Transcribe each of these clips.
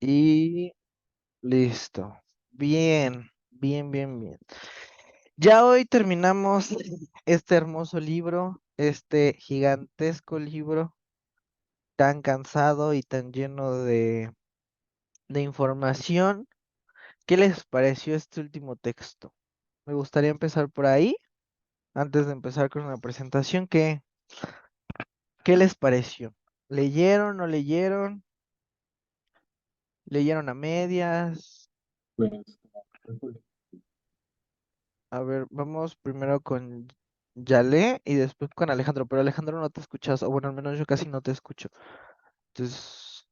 Y listo. Bien, bien, bien, bien. Ya hoy terminamos este hermoso libro, este gigantesco libro, tan cansado y tan lleno de información. ¿Qué les pareció este último texto? Me gustaría empezar por ahí, antes de empezar con la presentación. ¿Qué les pareció? ¿Leyeron, no leyeron? ¿Leyeron a medias? Pues, A ver, vamos primero con Yale y después con Alejandro, pero Alejandro no te escuchas, o bueno, al menos yo casi no te escucho. Entonces,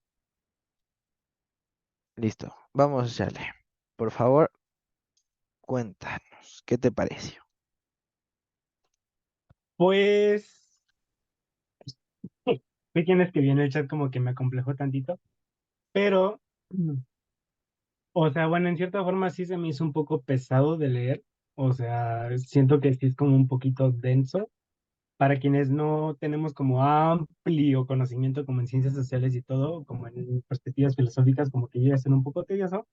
listo. Vamos, Yale. Por favor, cuéntanos, ¿qué te pareció? pues, vi quién escribió en el chat como que me acomplejó tantito, pero, o sea, bueno, en cierta forma sí se me hizo un poco pesado de leer, o sea, siento que sí es como un poquito denso para quienes no tenemos como amplio conocimiento como en ciencias sociales y todo, como en perspectivas filosóficas, como que llega a ser un poco tedioso.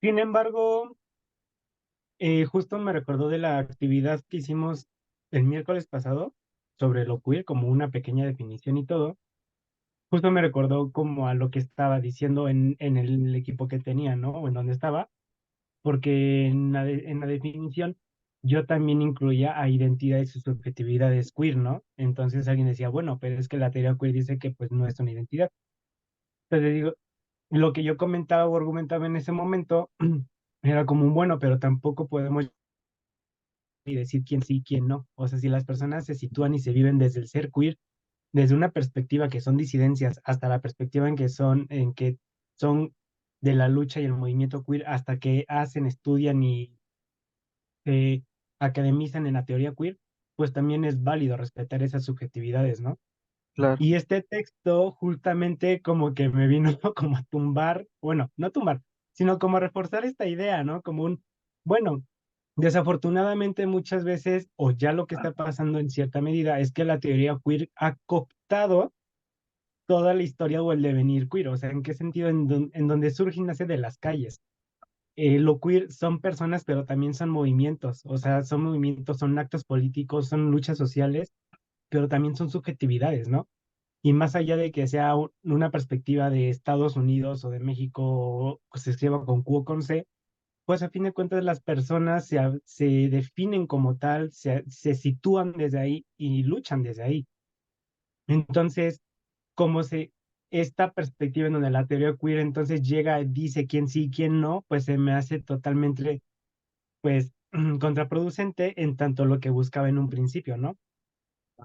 Sin embargo, justo me recordó de la actividad que hicimos el miércoles pasado sobre lo queer, como una pequeña definición y todo. Justo me recordó como a lo que estaba diciendo en el equipo que tenía, ¿no? O en donde estaba, porque en la definición yo también incluía a identidades y subjetividades queer, ¿no? Entonces alguien decía, bueno, pero es que la teoría queer dice que pues no es una identidad. Entonces digo, lo que yo comentaba o argumentaba en ese momento era como un bueno, pero tampoco podemos y decir quién sí y quién no. O sea, si las personas se sitúan y se viven desde el ser queer, desde una perspectiva que son disidencias, hasta la perspectiva en que son de la lucha y el movimiento queer, hasta que hacen, estudian y se academizan en la teoría queer, pues también es válido respetar esas subjetividades, ¿no? Claro, Y este texto justamente como que me vino como a tumbar, bueno, no tumbar, sino como a reforzar esta idea, ¿no? Como un, bueno, desafortunadamente muchas veces, o ya lo que está pasando en cierta medida, es que la teoría queer ha cooptado toda la historia o el devenir queer. O sea, ¿en qué sentido? En donde surge y nace de las calles. Lo queer son personas, pero también son movimientos. O sea, son movimientos, son actos políticos, son luchas sociales, pero también son subjetividades, ¿no? Y más allá de que sea una perspectiva de Estados Unidos o de México, o se escriba con Q o con C, pues a fin de cuentas las personas se definen como tal, se sitúan desde ahí y luchan desde ahí. Entonces, como se, esta perspectiva en donde la teoría queer entonces llega y dice quién sí y quién no, pues se me hace totalmente, pues, contraproducente en tanto lo que buscaba en un principio, ¿no?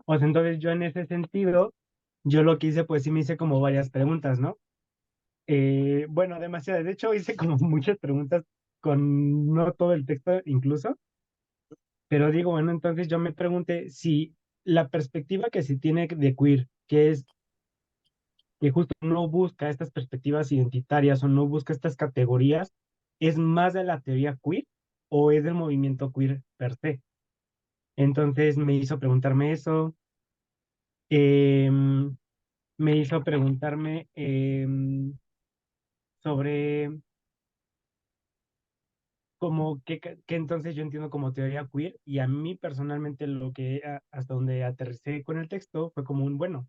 O sea, entonces yo en ese sentido, yo lo que hice, pues sí me hice como varias preguntas, ¿no? Bueno, demasiadas. De hecho, hice como muchas preguntas con no todo el texto incluso, pero digo, bueno, entonces yo me pregunté si la perspectiva que se tiene de queer, que es que justo no busca estas perspectivas identitarias o no busca estas categorías, ¿es más de la teoría queer o es del movimiento queer per se? Entonces me hizo preguntarme eso, em, me hizo preguntarme sobre como que entonces yo entiendo como teoría queer y a mí personalmente lo que hasta donde aterricé con el texto fue como un, bueno,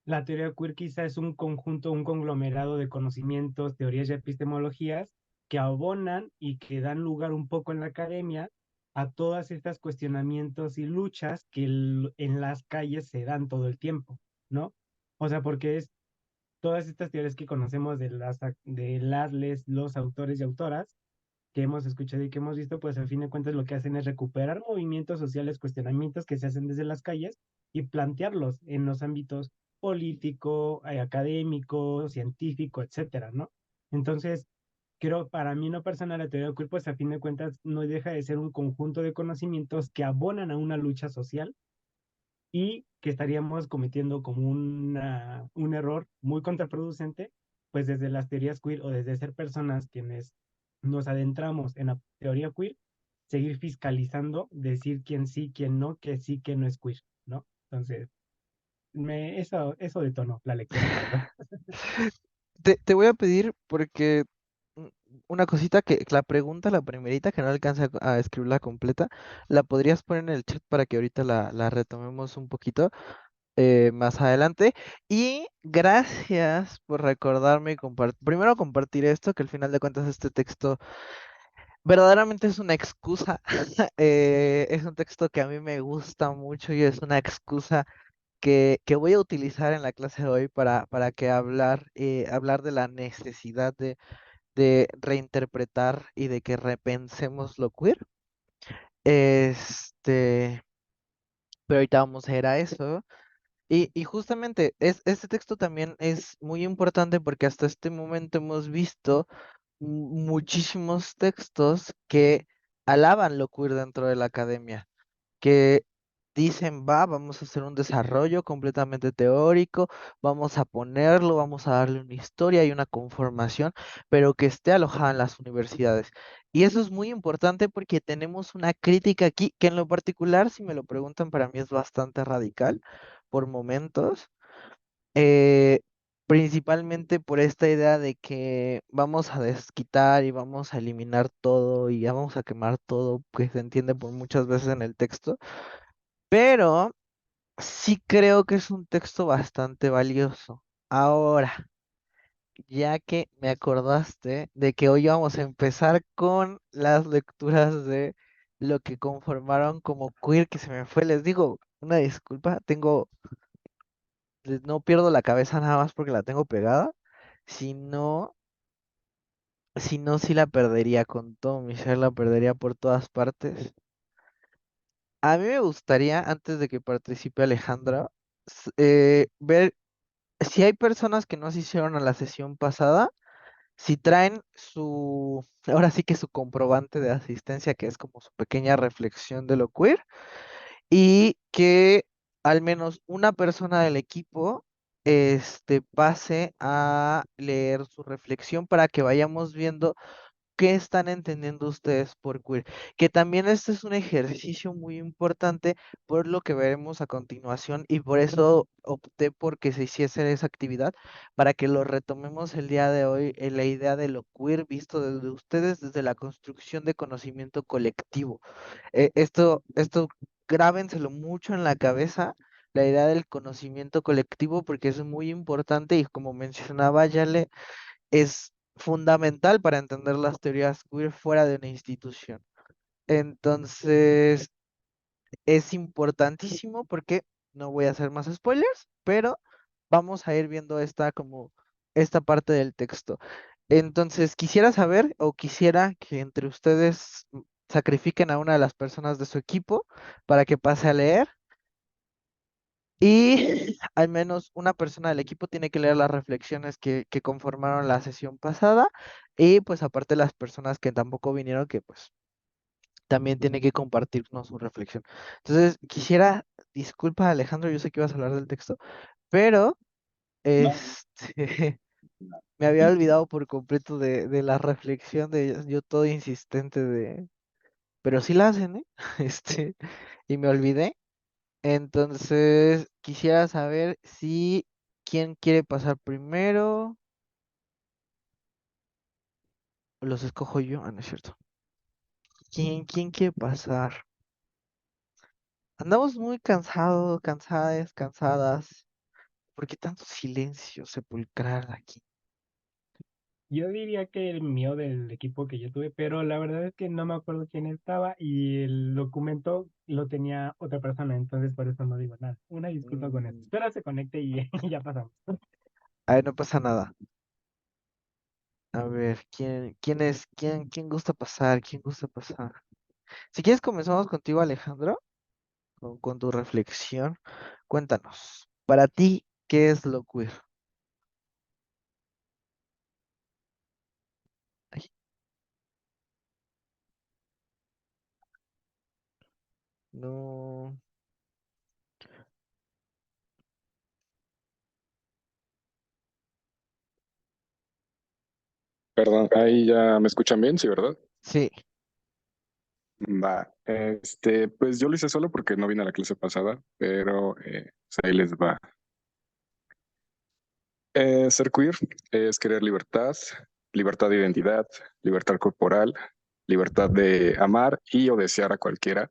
la teoría queer quizá es un conjunto, un conglomerado de conocimientos, teorías y epistemologías que abonan y que dan lugar un poco en la academia a todas estas cuestionamientos y luchas que en las calles se dan todo el tiempo, ¿no? O sea, porque es todas estas teorías que conocemos de los autores y autoras que hemos escuchado y que hemos visto, pues al fin de cuentas lo que hacen es recuperar movimientos sociales, cuestionamientos que se hacen desde las calles y plantearlos en los ámbitos político, académico, científico, etcétera, ¿no? Entonces, creo, para mí no personal, la teoría del cuerpo, pues a fin de cuentas no deja de ser un conjunto de conocimientos que abonan a una lucha social y que estaríamos cometiendo como un error muy contraproducente, pues desde las teorías queer o desde ser personas quienes nos adentramos en la teoría queer, seguir fiscalizando, decir quién sí, quién no, que sí, que no es queer, ¿no? Entonces, eso detonó la lectura, la verdad. te voy a pedir porque mm, una cosita que la pregunta, la primerita, que no alcanza a escribirla completa, la podrías poner en el chat para que ahorita la retomemos un poquito más adelante. Y gracias por recordarme y primero compartir esto, que al final de cuentas este texto verdaderamente es una excusa. Es un texto que a mí me gusta mucho y es una excusa que voy a utilizar en la clase de hoy para que hablar de la necesidad de reinterpretar y de que repensemos lo queer. Este, pero ahorita vamos a ir a eso. Y justamente este texto también es muy importante porque hasta este momento hemos visto muchísimos textos que alaban lo queer dentro de la academia, que dicen, vamos a hacer un desarrollo completamente teórico, vamos a ponerlo, vamos a darle una historia y una conformación, pero que esté alojada en las universidades. Y eso es muy importante porque tenemos una crítica aquí, que en lo particular, si me lo preguntan, para mí es bastante radical por momentos, eh, principalmente por esta idea de que vamos a desquitar y vamos a eliminar todo y ya vamos a quemar todo, que se entiende por muchas veces en el texto, pero sí creo que es un texto bastante valioso. Ahora, ya que me acordaste de que hoy vamos a empezar con las lecturas de lo que conformaron como queer, que se me fue, les digo, una disculpa, no pierdo la cabeza nada más porque la tengo pegada, si no, si no, sí la perdería con todo mi ser, la perdería por todas partes. A mí me gustaría, antes de que participe Alejandra, ver si hay personas que no asistieron a la sesión pasada, si traen ahora sí que su comprobante de asistencia, que es como su pequeña reflexión de lo queer, y que al menos una persona del equipo pase a leer su reflexión para que vayamos viendo qué están entendiendo ustedes por queer. Que también este es un ejercicio muy importante por lo que veremos a continuación y por eso opté por que se hiciese esa actividad, para que lo retomemos el día de hoy en la idea de lo queer visto desde ustedes, desde la construcción de conocimiento colectivo. Esto grábenselo mucho en la cabeza. La idea del conocimiento colectivo, porque es muy importante y como mencionaba Yale, es fundamental para entender las teorías queer fuera de una institución. Entonces, es importantísimo porque no voy a hacer más spoilers, pero vamos a ir viendo esta parte del texto. Entonces, quisiera saber o quisiera que entre ustedes sacrifiquen a una de las personas de su equipo para que pase a leer. Y al menos una persona del equipo tiene que leer las reflexiones que conformaron la sesión pasada. Y pues aparte las personas que tampoco vinieron, que pues también tienen que compartirnos su reflexión. Entonces, disculpa Alejandro, yo sé que ibas a hablar del texto, pero me había olvidado por completo de la reflexión de yo todo insistente pero sí la hacen, ¿eh? Y me olvidé. Entonces, quisiera saber si quién quiere pasar primero. ¿O los escojo yo? Ah, no es cierto. ¿Quién quiere pasar? Andamos muy cansados, cansadas, cansadas. ¿Por qué tanto silencio sepulcral aquí? Yo diría que el mío del equipo que yo tuve, pero la verdad es que no me acuerdo quién estaba y el documento lo tenía otra persona, entonces por eso no digo nada. Una disculpa con esto. Mm, Espera se conecte y ya pasamos. a ver, no pasa nada. A ver, quién gusta pasar? ¿Quién gusta pasar? Si quieres, comenzamos contigo, Alejandro, con tu reflexión. Cuéntanos, para ti, ¿qué es lo queer? Ay, no. Perdón, ahí ya me escuchan bien, sí, ¿verdad? Sí. Va, pues yo lo hice solo porque no vine a la clase pasada, pero pues ahí les va. Ser queer es querer libertad, libertad de identidad, libertad corporal, libertad de amar y o desear a cualquiera.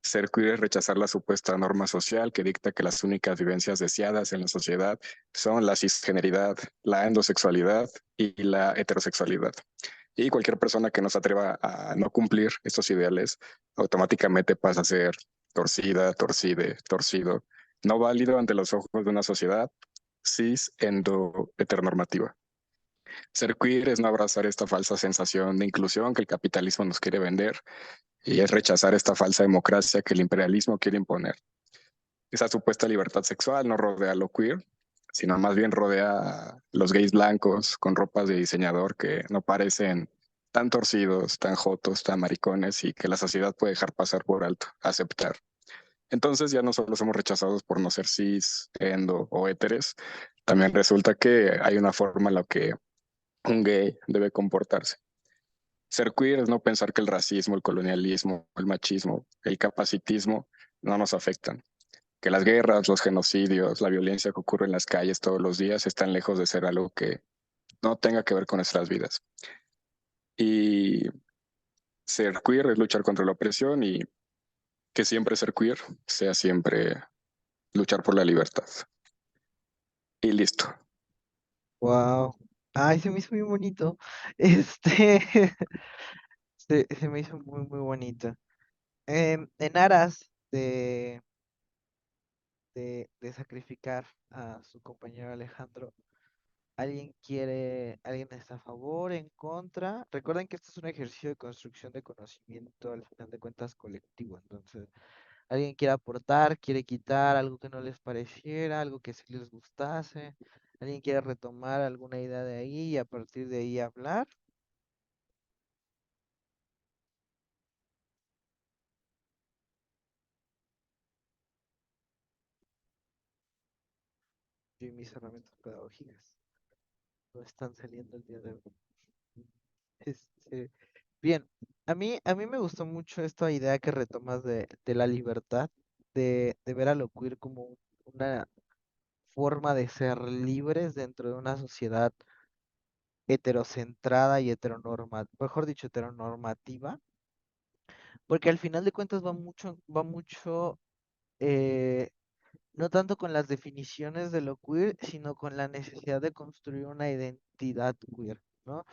Ser queer es rechazar la supuesta norma social que dicta que las únicas vivencias deseadas en la sociedad son la cisgeneridad, la endosexualidad y la heterosexualidad. Y cualquier persona que no se atreva a no cumplir estos ideales automáticamente pasa a ser torcida, torcide, torcido, no válido ante los ojos de una sociedad cis endo heteronormativa. Ser queer es no abrazar esta falsa sensación de inclusión que el capitalismo nos quiere vender y es rechazar esta falsa democracia que el imperialismo quiere imponer. Esa supuesta libertad sexual no rodea a lo queer, sino más bien rodea a los gays blancos con ropas de diseñador que no parecen tan torcidos, tan jotos, tan maricones y que la sociedad puede dejar pasar por alto, aceptar. Entonces ya no solo somos rechazados por no ser cis, endo o héteres, también resulta que hay una forma en la que un gay debe comportarse. Ser queer es no pensar que el racismo, el colonialismo, el machismo, el capacitismo no nos afectan, que las guerras, los genocidios, la violencia que ocurre en las calles todos los días están lejos de ser algo que no tenga que ver con nuestras vidas. Y ser queer es luchar contra la opresión y que siempre ser queer sea siempre luchar por la libertad. Y listo. Wow. Ay, se me hizo muy bonito. Este, se me hizo muy, muy bonito. En aras de sacrificar a su compañero Alejandro, alguien está a favor, en contra? Recuerden que esto es un ejercicio de construcción de conocimiento, al final de cuentas colectivo. Entonces, ¿alguien quiere aportar, quiere quitar algo que no les pareciera, algo que sí les gustase? ¿Alguien quiere retomar alguna idea de ahí y a partir de ahí hablar? Yo y mis herramientas pedagógicas no están saliendo el día de hoy. Este, bien, a mí me gustó mucho esta idea que retomas de la libertad, de ver a lo queer como una forma de ser libres dentro de una sociedad heterocentrada y mejor dicho, heteronormativa, porque al final de cuentas va mucho, eh, no tanto con las definiciones de lo queer, sino con la necesidad de construir una identidad queer, ¿no?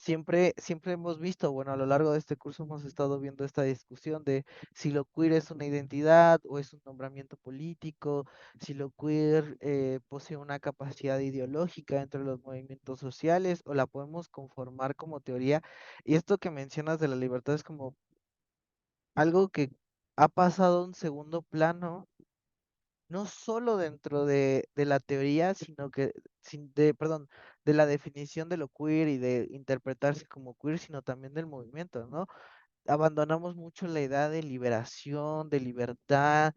Siempre hemos visto, bueno, a lo largo de este curso hemos estado viendo esta discusión de si lo queer es una identidad o es un nombramiento político, si lo queer posee una capacidad ideológica entre los movimientos sociales o la podemos conformar como teoría. Y esto que mencionas de la libertad es como algo que ha pasado a un segundo plano, no solo dentro de la teoría, sino que, perdón, de la definición de lo queer y de interpretarse como queer, sino también del movimiento, ¿no? Abandonamos mucho la idea de liberación, de libertad,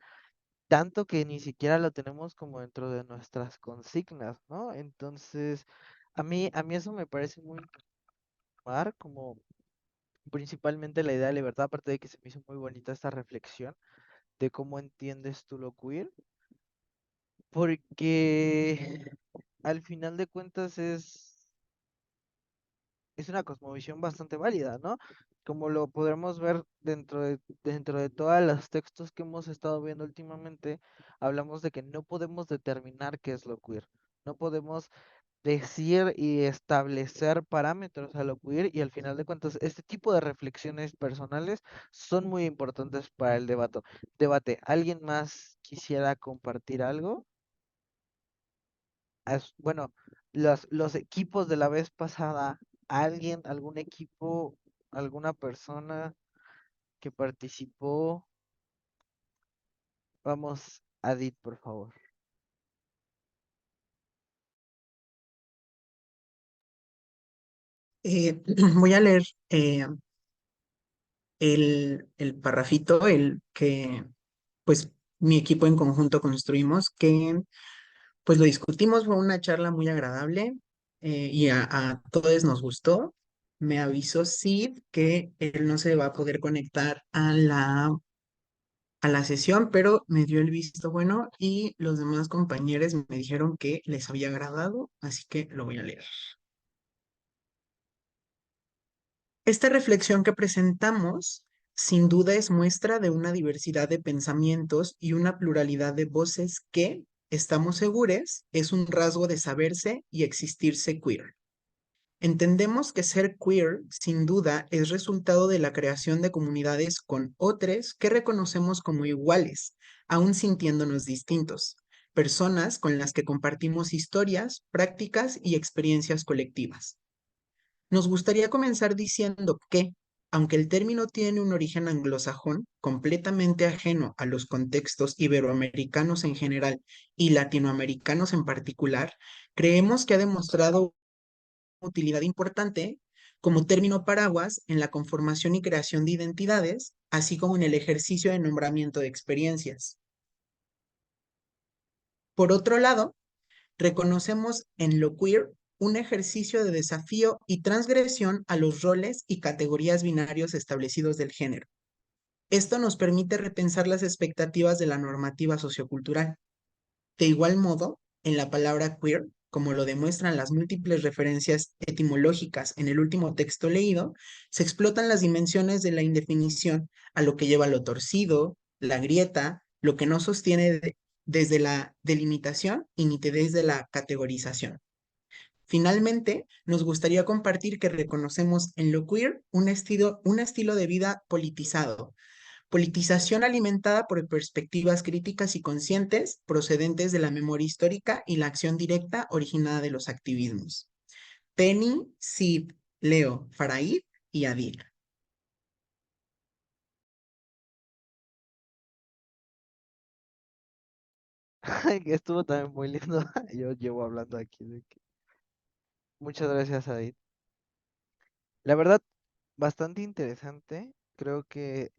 tanto que ni siquiera lo tenemos como dentro de nuestras consignas, ¿no? Entonces, a mí eso me parece muy par, como principalmente la idea de libertad, aparte de que se me hizo muy bonita esta reflexión de cómo entiendes tú lo queer, porque al final de cuentas es una cosmovisión bastante válida, ¿no? Como lo podremos ver dentro de todos los textos que hemos estado viendo últimamente, hablamos de que no podemos determinar qué es lo queer. No podemos decir y establecer parámetros a lo queer y al final de cuentas este tipo de reflexiones personales son muy importantes para el debate. ¿Alguien más quisiera compartir algo? Bueno, los equipos de la vez pasada, algún equipo, alguna persona que participó? Vamos, Adit, por favor. Voy a leer el parrafito, el que pues mi equipo en conjunto construimos, que pues lo discutimos, fue una charla muy agradable y a todos nos gustó. Me avisó Sid que él no se va a poder conectar a a la sesión, pero me dio el visto bueno y los demás compañeros me dijeron que les había agradado, así que lo voy a leer. Esta reflexión que presentamos sin duda es muestra de una diversidad de pensamientos y una pluralidad de voces que, estamos seguros, es un rasgo de saberse y existirse queer. Entendemos que ser queer, sin duda, es resultado de la creación de comunidades con otros que reconocemos como iguales, aun sintiéndonos distintos, personas con las que compartimos historias, prácticas y experiencias colectivas. Nos gustaría comenzar diciendo que, aunque el término tiene un origen anglosajón completamente ajeno a los contextos iberoamericanos en general y latinoamericanos en particular, creemos que ha demostrado utilidad importante como término paraguas en la conformación y creación de identidades, así como en el ejercicio de nombramiento de experiencias. Por otro lado, reconocemos en lo queer un ejercicio de desafío y transgresión a los roles y categorías binarios establecidos del género. Esto nos permite repensar las expectativas de la normativa sociocultural. De igual modo, en la palabra queer, como lo demuestran las múltiples referencias etimológicas en el último texto leído, se explotan las dimensiones de la indefinición a lo que lleva lo torcido, la grieta, lo que no sostiene desde la delimitación y ni desde la categorización. Finalmente, nos gustaría compartir que reconocemos en lo queer un estilo de vida politizado, politización alimentada por perspectivas críticas y conscientes procedentes de la memoria histórica y la acción directa originada de los activismos. Penny, Sid, Leo, Faraid y Adil. Estuvo también muy lindo. Yo llevo hablando aquí de que... Muchas gracias, Adit. La verdad, bastante interesante. Creo que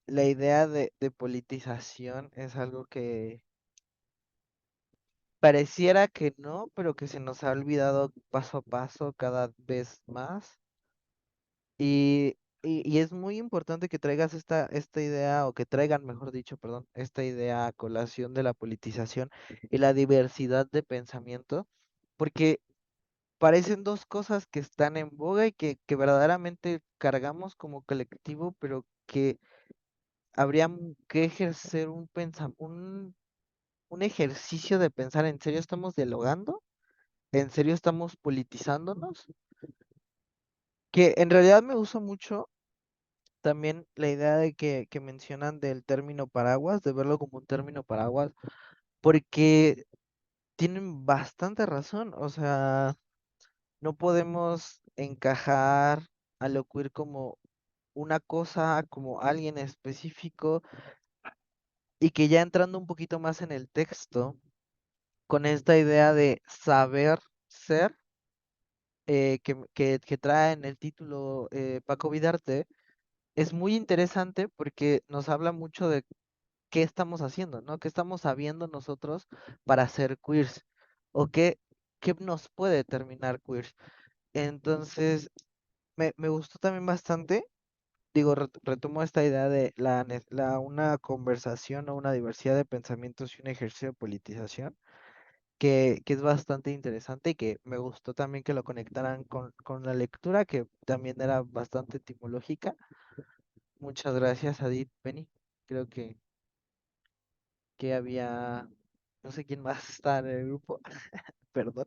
la idea de politización es algo que pareciera que no, pero que se nos ha olvidado paso a paso cada vez más. Y es muy importante que traigas esta idea, o que traigan, mejor dicho, perdón, esta idea a colación de la politización y la diversidad de pensamiento, porque parecen dos cosas que están en boga y que verdaderamente cargamos como colectivo, pero que habría que ejercer un ejercicio de pensar, ¿en serio estamos dialogando? ¿En serio estamos politizándonos? Que en realidad me gusta mucho también la idea de que mencionan del término paraguas, de verlo como un término paraguas, porque tienen bastante razón. O sea, no podemos encajar a lo queer como una cosa, como alguien específico, y que ya entrando un poquito más en el texto, con esta idea de saber ser, que trae en el título Paco Vidarte, es muy interesante porque nos habla mucho de qué estamos haciendo, ¿no? ¿Qué estamos sabiendo nosotros para ser queers? ¿O qué nos puede determinar queers? Entonces, me gustó también bastante. Digo, retomo esta idea de una conversación o una diversidad de pensamientos y un ejercicio de politización, que es bastante interesante y que me gustó también que lo conectaran con la lectura, que también era bastante etimológica. Muchas gracias, Adit, Penny. Creo que había, no sé quién más está en el grupo, perdón,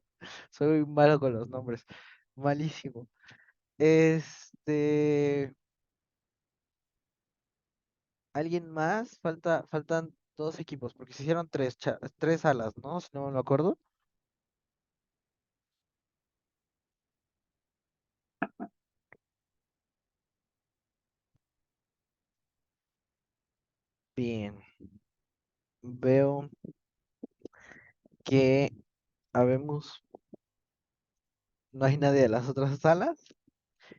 soy malo con los nombres, malísimo. ¿Alguien más? Faltan dos equipos, porque se hicieron tres salas, ¿no? Si no me acuerdo. Bien, veo que habemos, no hay nadie de las otras salas,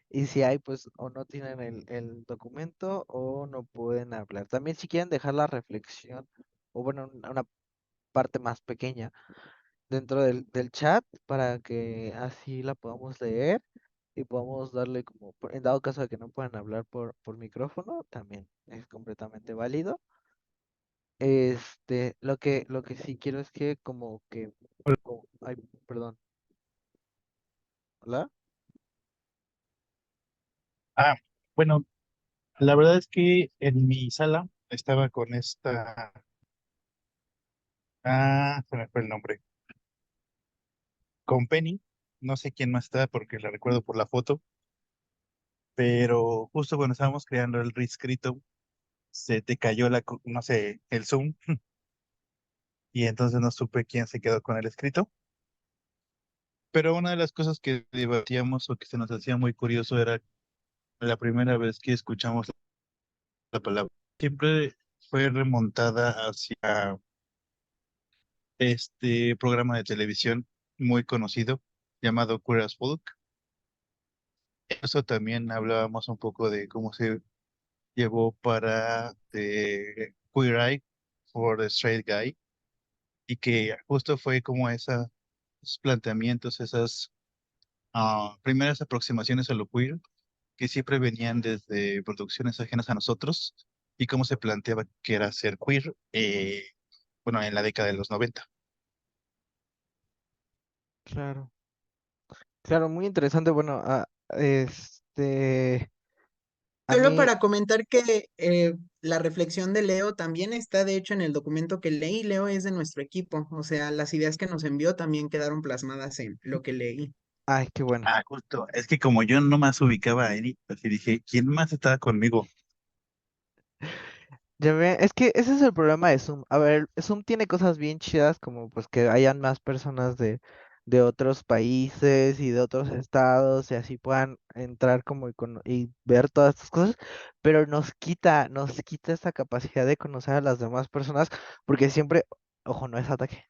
y si hay, pues o no tienen el documento o no pueden hablar. También si quieren dejar la reflexión, o bueno, una parte más pequeña dentro del chat para que así la podamos leer. y podamos darle como, en dado caso de que no puedan hablar por micrófono, también es completamente válido. Lo que sí quiero es que como que, ay, perdón, ¿hola? Ah, bueno, la verdad es que en mi sala estaba con esta, se me fue el nombre, con Penny, no sé quién más está porque la recuerdo por la foto, pero justo cuando estábamos creando el reescrito, se te cayó no sé, el Zoom, y entonces no supe quién se quedó con el escrito. Pero una de las cosas que debatíamos o que se nos hacía muy curioso era la primera vez que escuchamos la palabra. Siempre fue remontada hacia este programa de televisión muy conocido llamado Queer as Folk. Eso también hablábamos un poco de cómo se llevó para The Queer Eye for the Straight Guy y que justo fue como esos planteamientos, esas primeras aproximaciones a lo queer que siempre venían desde producciones ajenas a nosotros y cómo se planteaba que era ser queer, bueno, en la década de los 90. Claro, claro, muy interesante. Bueno, a Solo mí, para comentar que la reflexión de Leo también está, de hecho, en el documento que leí. Leo es de nuestro equipo, o sea, las ideas que nos envió también quedaron plasmadas en lo que leí. ay, qué bueno. Ah, justo. Es que como yo no más ubicaba a Eric, así dije, ¿quién más estaba conmigo? Ya ve, es que ese es el problema de Zoom. A ver, Zoom tiene cosas bien chidas como pues que hayan más personas de otros países y de otros estados y así puedan entrar como y ver todas estas cosas, pero nos quita esa capacidad de conocer a las demás personas porque siempre, ojo, no es ataque,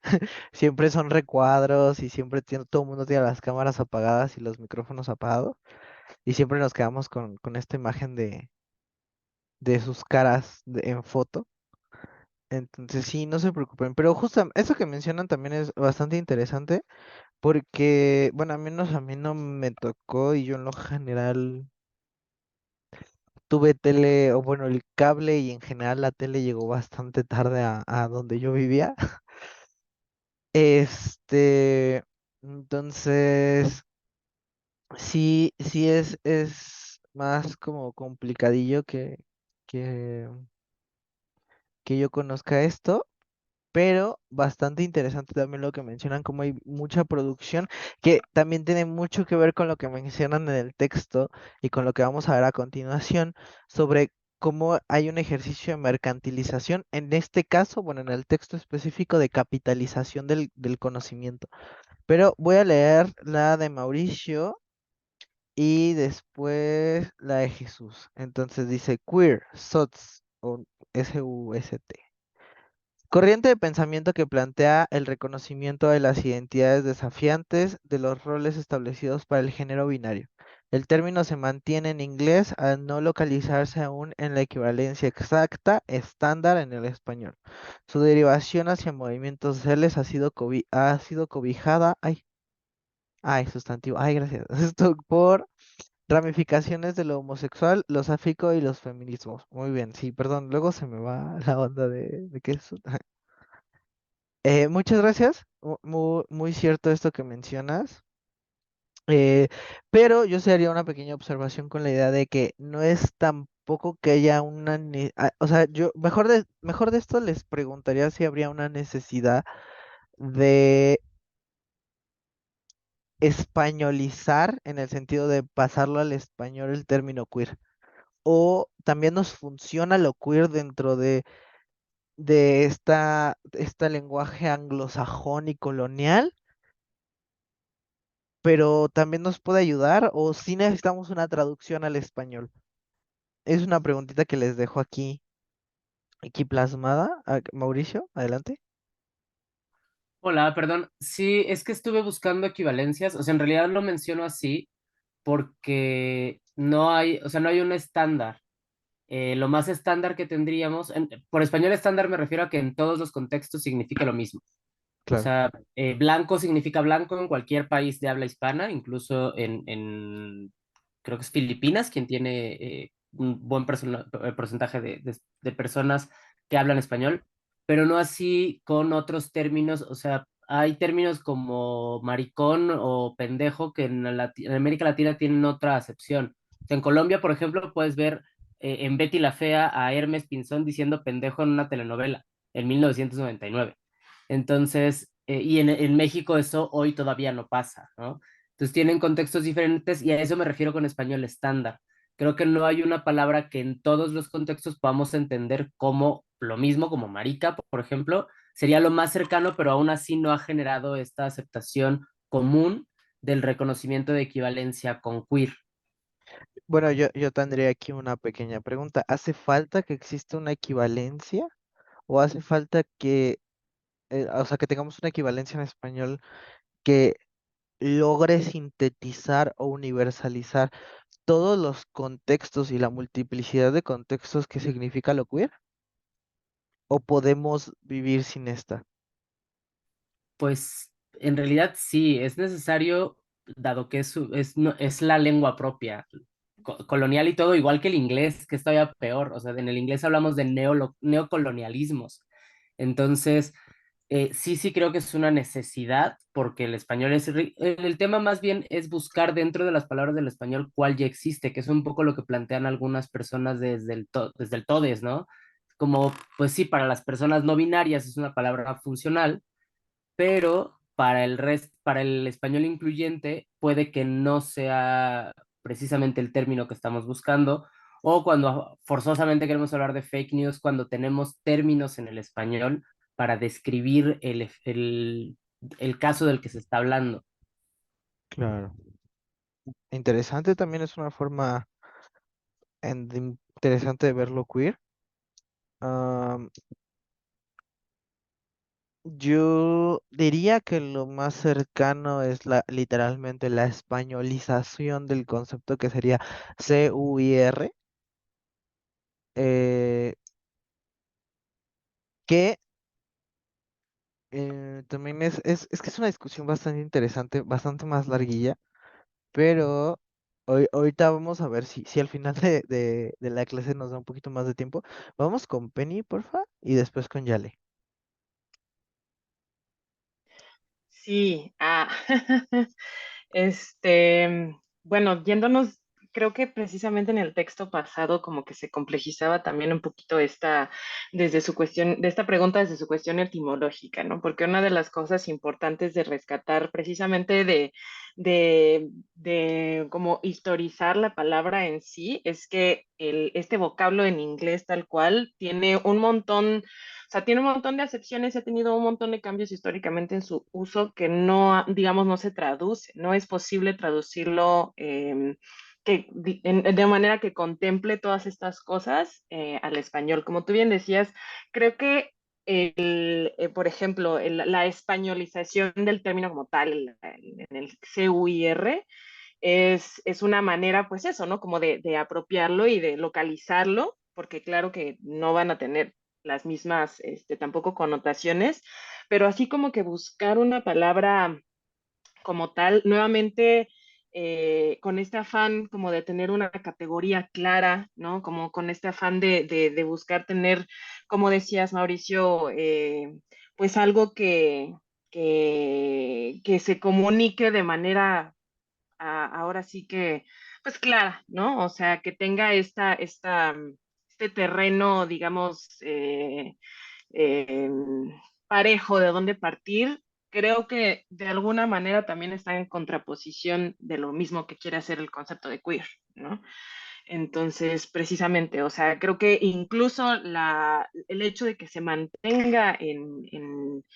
siempre son recuadros y siempre todo el mundo tiene las cámaras apagadas y los micrófonos apagados y siempre nos quedamos con esta imagen de sus caras en foto. Entonces sí, no se preocupen. Pero justo eso que mencionan también es bastante interesante porque, bueno, al menos a mí no me tocó y yo en lo general tuve tele, o bueno, el cable y en general la tele llegó bastante tarde a donde yo vivía. Entonces, sí, sí es más como complicadillo que, que yo conozca esto. Pero bastante interesante también lo que mencionan, como hay mucha producción, que también tiene mucho que ver con lo que mencionan en el texto y con lo que vamos a ver a continuación, sobre cómo hay un ejercicio de mercantilización, en este caso, bueno, en el texto específico de capitalización del conocimiento. Pero voy a leer la de Mauricio y después la de Jesús. Entonces dice queer, SOTS o SUST. Corriente de pensamiento que plantea el reconocimiento de las identidades desafiantes de los roles establecidos para el género binario. El término se mantiene en inglés al no localizarse aún en la equivalencia exacta estándar en el español. Su derivación hacia movimientos sociales ha sido cobijada, sustantivo, gracias, esto por ramificaciones de lo homosexual, lo sáfico y los feminismos. Muy bien, sí, perdón, luego se me va la onda de qué es. Muchas gracias. Muy cierto esto que mencionas. eh, pero yo sí haría una pequeña observación con la idea de que no es tampoco que haya o sea, yo mejor de esto les preguntaría si habría una necesidad de españolizar en el sentido de pasarlo al español el término queer. O también nos funciona lo queer dentro de esta lenguaje anglosajón y colonial, pero también nos puede ayudar o si necesitamos una traducción al español. Es una preguntita que les dejo aquí plasmada. Mauricio, adelante. Hola, perdón. Sí, es que estuve buscando equivalencias. O sea, en realidad lo menciono así porque no hay, o sea, no hay un estándar. Lo más estándar que tendríamos, por español estándar me refiero a que en todos los contextos significa lo mismo. O Claro, sea, blanco significa blanco en cualquier país de habla hispana, incluso creo que es Filipinas, quien tiene un buen porcentaje de personas que hablan español, pero no así con otros términos. O sea, hay términos como maricón o pendejo que en América Latina tienen otra acepción. O sea, en Colombia, por ejemplo, puedes ver en Betty la Fea a Hermes Pinzón diciendo pendejo en una telenovela en 1999. Entonces, y en México eso hoy todavía no pasa, ¿no? Entonces tienen contextos diferentes y a eso me refiero con español estándar. Creo que no hay una palabra que en todos los contextos podamos entender como lo mismo, como marica, por ejemplo, sería lo más cercano, pero aún así no ha generado esta aceptación común del reconocimiento de equivalencia con queer. bueno, yo tendría aquí una pequeña pregunta. ¿Hace falta que exista una equivalencia o hace falta que, o sea, que tengamos una equivalencia en español que logre sintetizar o universalizar todos los contextos y la multiplicidad de contextos que significa lo queer? ¿O podemos vivir sin esta? Pues en realidad sí, es necesario, dado que es la lengua propia, colonial y todo, igual que el inglés, que es todavía peor. O sea, en el inglés hablamos de neocolonialismos. Entonces, sí creo que es una necesidad, porque el español el tema más bien es buscar dentro de las palabras del español cuál ya existe, que es un poco lo que plantean algunas personas desde el TODES, ¿no? Como, pues sí, para las personas no binarias es una palabra funcional, pero para el español incluyente puede que no sea precisamente el término que estamos buscando, o cuando forzosamente queremos hablar de fake news, cuando tenemos términos en el español para describir el caso del que se está hablando. Claro. Interesante también es una forma interesante de verlo queer. Am, yo diría que lo más cercano es literalmente la españolización del concepto que sería CUIR, eh, que también es que es una discusión bastante interesante, bastante más larguilla, pero ahorita vamos a ver si al final de la clase nos da un poquito más de tiempo. Vamos con Penny, porfa, y después con Yale. Sí, bueno, yéndonos, creo que precisamente en el texto pasado como que se complejizaba también un poquito desde su cuestión, de esta pregunta desde su cuestión etimológica, ¿no? Porque una de las cosas importantes de rescatar precisamente de como historizar la palabra en sí es que este vocablo en inglés tal cual tiene un montón, o sea, tiene un montón de acepciones y ha tenido un montón de cambios históricamente en su uso que no, digamos, no se traduce, no es posible traducirlo de manera que contemple todas estas cosas al español. Como tú bien decías, creo que por ejemplo, la españolización del término como tal, en el CUIR, es una manera, pues eso, ¿no? Como de apropiarlo y de localizarlo, porque claro que no van a tener las mismas, tampoco connotaciones, pero así como que buscar una palabra como tal, nuevamente con este afán como de tener una categoría clara, ¿no? Como con este afán de buscar tener, como decías, Mauricio, pues algo que se comunique de manera ahora sí que, pues clara, ¿no? O sea, que tenga este terreno, digamos, eh, parejo de dónde partir. Creo que de alguna manera también está en contraposición de lo mismo que quiere hacer el concepto de queer, ¿no? Entonces, precisamente, o sea, creo que incluso el hecho de que se mantenga en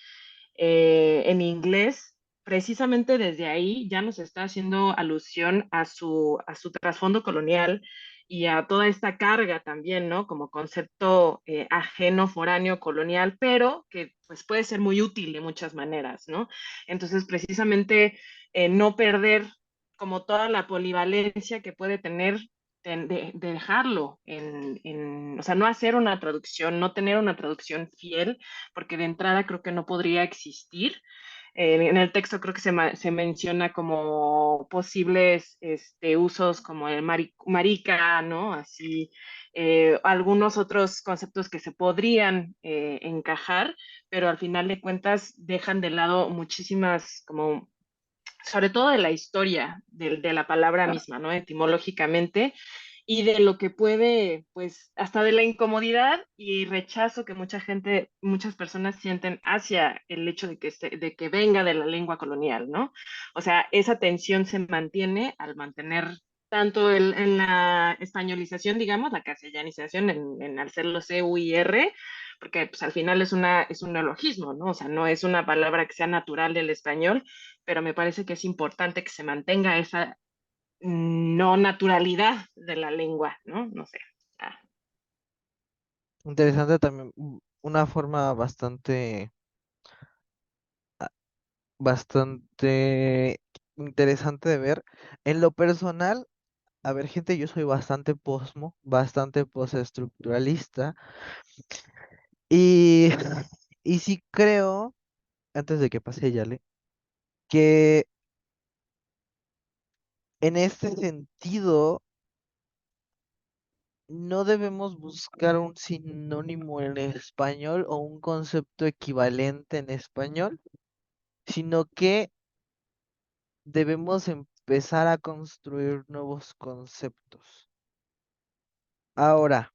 inglés, precisamente desde ahí ya nos está haciendo alusión a su trasfondo colonial y a toda esta carga también, ¿no? Como concepto ajeno, foráneo, colonial, pero que pues puede ser muy útil de muchas maneras, ¿no? Entonces, precisamente no perder como toda la polivalencia que puede tener de dejarlo o sea, no hacer una traducción, no tener una traducción fiel, porque de entrada creo que no podría existir. En el texto creo que se menciona como posibles usos como el marica, ¿no? Así, algunos otros conceptos que se podrían encajar, pero al final de cuentas dejan de lado muchísimas como sobre todo de la historia de la palabra misma, ¿no? Etimológicamente, y de lo que puede, pues, hasta de la incomodidad y rechazo que mucha gente, muchas personas sienten hacia el hecho de que venga de la lengua colonial, ¿no? O sea, esa tensión se mantiene al mantener tanto en la españolización, digamos, la castellanización, en hacerlo C, U y R, porque pues al final es un neologismo, ¿no? O sea, no es una palabra que sea natural del español, pero me parece que es importante que se mantenga esa no naturalidad de la lengua, ¿no? No sé. Ah, Interesante también, una forma bastante interesante de ver. En lo personal, a ver, gente, yo soy bastante postestructuralista y, y sí creo, antes de que pase Yale, que en este sentido no debemos buscar un sinónimo en español o un concepto equivalente en español, sino que debemos empezar a construir nuevos conceptos. Ahora,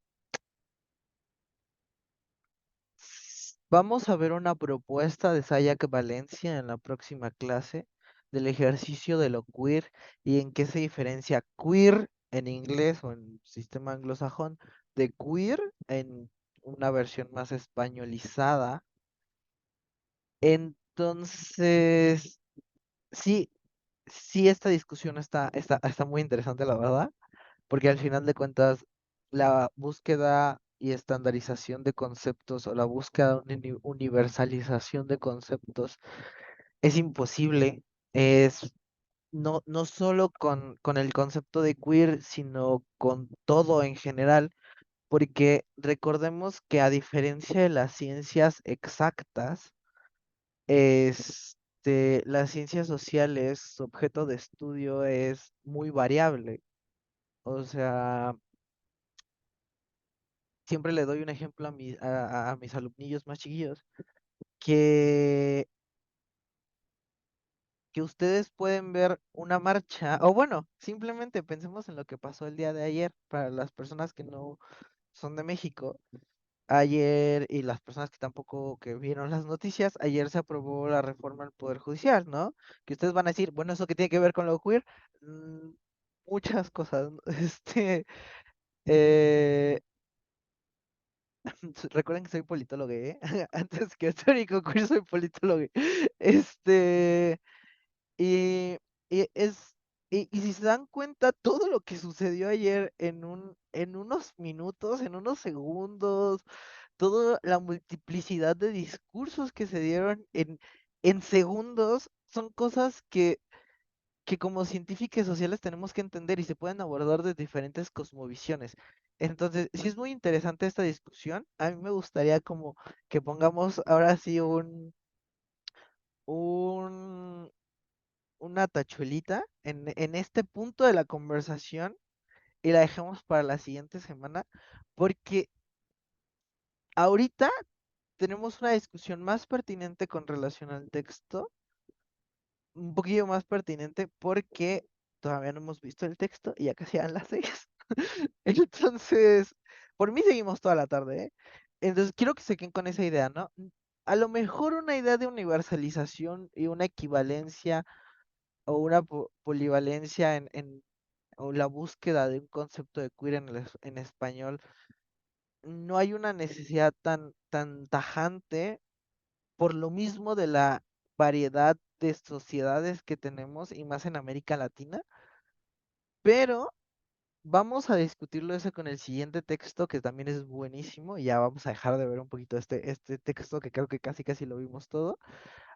vamos a ver una propuesta de Sayak Valencia en la próxima clase del ejercicio de lo queer y en qué se diferencia queer en inglés o en sistema anglosajón de queer en una versión más españolizada. Entonces, sí, sí, esta discusión está muy interesante, la verdad, porque al final de cuentas, la búsqueda y estandarización de conceptos o la búsqueda de una universalización de conceptos es imposible. Es no solo con el concepto de queer, sino con todo en general, porque recordemos que a diferencia de las ciencias exactas, las ciencias sociales, su objeto de estudio es muy variable. O sea, siempre le doy un ejemplo a mis alumnillos más chiquillos, que, que ustedes pueden ver una marcha, o bueno, simplemente pensemos en lo que pasó el día de ayer para las personas que no son de México. Ayer, y las personas que tampoco que vieron las noticias, ayer se aprobó la reforma al Poder Judicial, ¿no? Que ustedes van a decir, bueno, ¿eso qué tiene que ver con lo queer? Mm, muchas cosas, ¿no? Eh, recuerden que soy politólogo, ¿eh? Antes que teórico queer soy politólogo. Este, y, y es, y si se dan cuenta, todo lo que sucedió ayer en unos minutos, en unos segundos, toda la multiplicidad de discursos que se dieron en segundos, son cosas que como científicos sociales tenemos que entender y se pueden abordar de diferentes cosmovisiones. Entonces, sí es muy interesante esta discusión. A mí me gustaría como que pongamos ahora sí un, una tachuelita en este punto de la conversación y la dejemos para la siguiente semana, porque ahorita tenemos una discusión más pertinente con relación al texto, un poquillo más pertinente porque todavía no hemos visto el texto y ya casi eran las 6. Entonces, por mí seguimos toda la tarde, ¿eh? Entonces, quiero que se queden con esa idea, ¿no? A lo mejor una idea de universalización y una equivalencia o una polivalencia o la búsqueda de un concepto de queer en español, no hay una necesidad tan tajante por lo mismo de la variedad de sociedades que tenemos y más en América Latina, pero vamos a discutirlo eso con el siguiente texto que también es buenísimo y ya vamos a dejar de ver un poquito este texto que creo que casi casi lo vimos todo.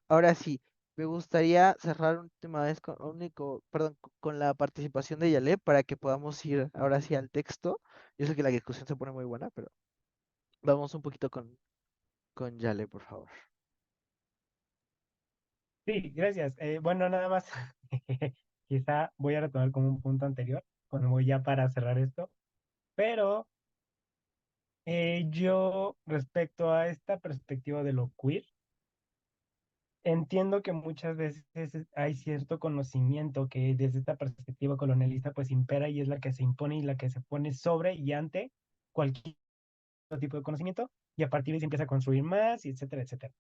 Ahora sí, Me gustaría cerrar última vez perdón, con la participación de Yale para que podamos ir ahora sí al texto. Yo sé que la discusión se pone muy buena, pero vamos un poquito con Yale, por favor. Sí, gracias. Bueno, nada más, quizá voy a retomar como un punto anterior, cuando voy ya para cerrar esto, pero yo respecto a esta perspectiva de lo queer, entiendo que muchas veces hay cierto conocimiento que desde esta perspectiva colonialista pues impera y es la que se impone y la que se pone sobre y ante cualquier tipo de conocimiento y a partir de ahí se empieza a construir más y etcétera, etcétera.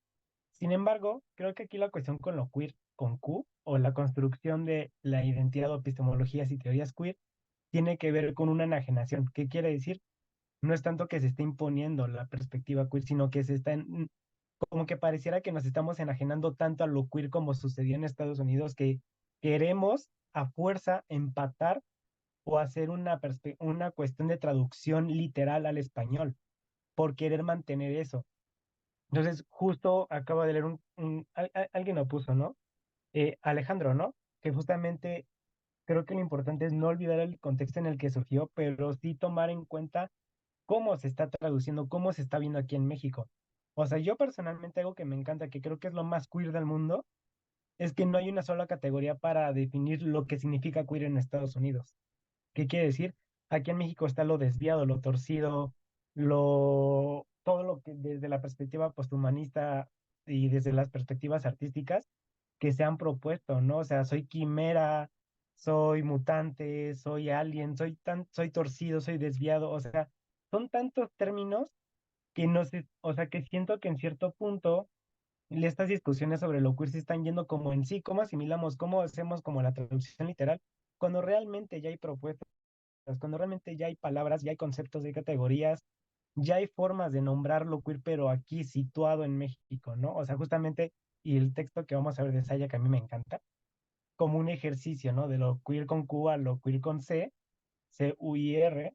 Sin embargo, creo que aquí la cuestión con lo queer, con Q, o la construcción de la identidad o epistemologías y teorías queer, tiene que ver con una enajenación. ¿Qué quiere decir? No es tanto que se esté imponiendo la perspectiva queer, sino que se está, como que pareciera que nos estamos enajenando tanto a lo queer como sucedió en Estados Unidos, que queremos a fuerza empatar o hacer una cuestión de traducción literal al español, por querer mantener eso. Entonces, justo acabo de leer alguien lo puso, ¿no? Alejandro, ¿no? Que justamente creo que lo importante es no olvidar el contexto en el que surgió, pero sí tomar en cuenta cómo se está traduciendo, cómo se está viendo aquí en México. O sea, yo personalmente algo que me encanta, que creo que es lo más queer del mundo, es que no hay una sola categoría para definir lo que significa queer en Estados Unidos. ¿Qué quiere decir? Aquí en México está lo desviado, lo torcido, todo lo que desde la perspectiva posthumanista y desde las perspectivas artísticas que se han propuesto, ¿no? O sea, soy quimera, soy mutante, soy alien, soy torcido, soy desviado, o sea, son tantos términos que no sé, o sea, que siento que en cierto punto estas discusiones sobre lo queer se están yendo como en sí, cómo asimilamos, cómo hacemos como la traducción literal, cuando realmente ya hay propuestas, cuando realmente ya hay palabras, ya hay conceptos, ya hay categorías, ya hay formas de nombrar lo queer, pero aquí situado en México, ¿no? O sea, justamente, y el texto que vamos a ver de Saya, que a mí me encanta, como un ejercicio, ¿no? De lo queer con Q a lo queer con C, C-U-I-R.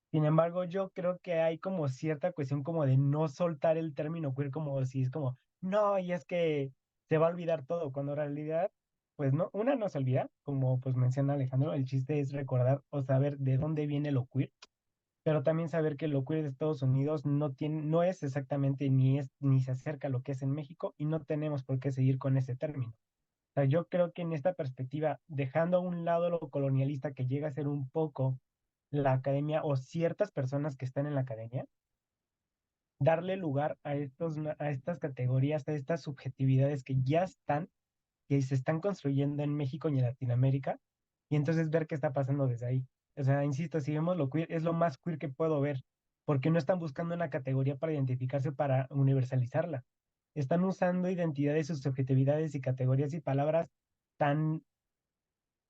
Sin embargo, yo creo que hay como cierta cuestión como de no soltar el término queer como si es como, no, y es que se va a olvidar todo, cuando en realidad, pues no, una no se olvida, como pues menciona Alejandro, el chiste es recordar o saber de dónde viene lo queer, pero también saber que lo queer de Estados Unidos no es exactamente ni se acerca a lo que es en México y no tenemos por qué seguir con ese término. O sea, yo creo que en esta perspectiva, dejando a un lado lo colonialista que llega a ser un poco la academia o ciertas personas que están en la academia, darle lugar a estas categorías, a estas subjetividades que ya están, que se están construyendo en México y en Latinoamérica, y entonces ver qué está pasando desde ahí. O sea, insisto, si vemos lo queer, es lo más queer que puedo ver, porque no están buscando una categoría para identificarse, para universalizarla. Están usando identidades, sus subjetividades y categorías y palabras tan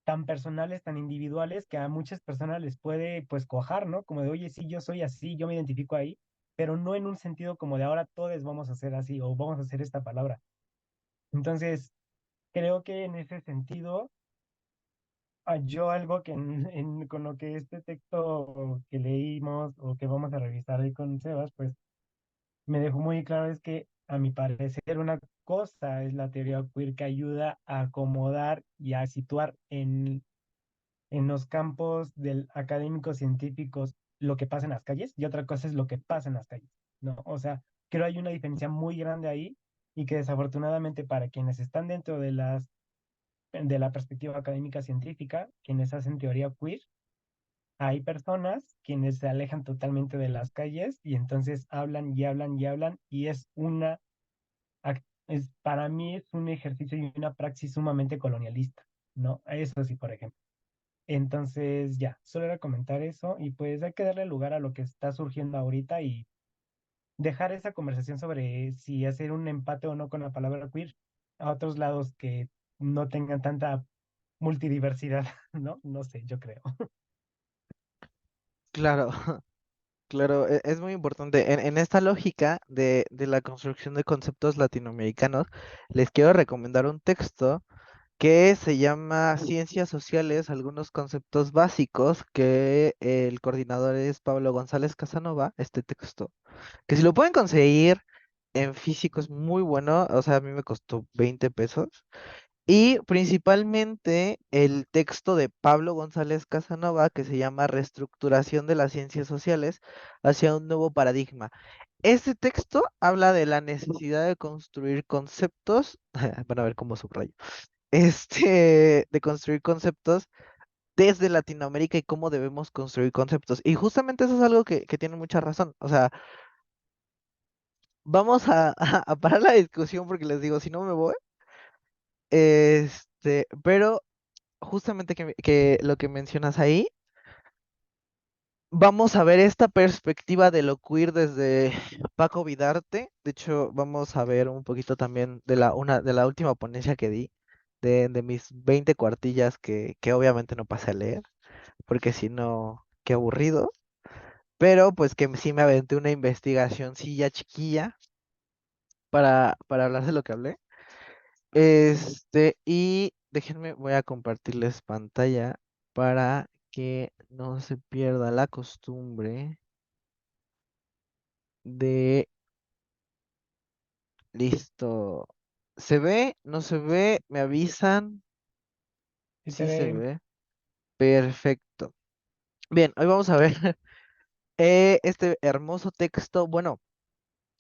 tan personales, tan individuales, que a muchas personas les puede pues cojar, ¿no? Como de, oye, sí, yo soy así, yo me identifico ahí, pero no en un sentido como de ahora todos vamos a ser así o vamos a hacer esta palabra. Entonces, creo que en ese sentido, yo algo que con lo que este texto que leímos o que vamos a revisar ahí con Sebas, pues me dejó muy claro es que a mi parecer una cosa es la teoría queer que ayuda a acomodar y a situar en los campos del académicos científicos lo que pasa en las calles y otra cosa es lo que pasa en las calles, ¿no? O sea, creo hay una diferencia muy grande ahí y que desafortunadamente para quienes están dentro de la perspectiva académica científica, quienes hacen teoría queer, hay personas quienes se alejan totalmente de las calles y entonces hablan y hablan y hablan y para mí es un ejercicio y una praxis sumamente colonialista, ¿no? Eso sí, por ejemplo. Entonces, ya, solo era comentar eso y pues hay que darle lugar a lo que está surgiendo ahorita y dejar esa conversación sobre si hacer un empate o no con la palabra queer a otros lados que no tengan tanta multidiversidad, ¿no? No sé, yo creo. Claro, claro, es muy importante. En esta lógica de la construcción de conceptos latinoamericanos, les quiero recomendar un texto que se llama Ciencias Sociales, algunos conceptos básicos, que el coordinador es Pablo González Casanova, este texto, que si lo pueden conseguir, en físico es muy bueno, o sea, a mí me costó 20 pesos. Y principalmente el texto de Pablo González Casanova, que se llama Reestructuración de las Ciencias Sociales hacia un nuevo paradigma. Este texto habla de la necesidad de construir conceptos, van a ver cómo subrayo, de construir conceptos desde Latinoamérica y cómo debemos construir conceptos. Y justamente eso es algo que tiene mucha razón. O sea, vamos a parar la discusión porque les digo, si no me voy. Pero justamente que lo que mencionas ahí, vamos a ver esta perspectiva de lo queer desde Paco Vidarte. De hecho, vamos a ver un poquito también de la última ponencia que di, de mis 20 cuartillas que obviamente no pasé a leer, porque si no, qué aburrido. Pero pues que sí me aventé una investigación ya chiquilla para hablar de lo que hablé. Y déjenme, voy a compartirles pantalla para que no se pierda la costumbre de... Listo. ¿Se ve? ¿No se ve? ¿Me avisan? Sí se Sí se ve. ve. Perfecto. Bien, hoy vamos a ver este hermoso texto. Bueno,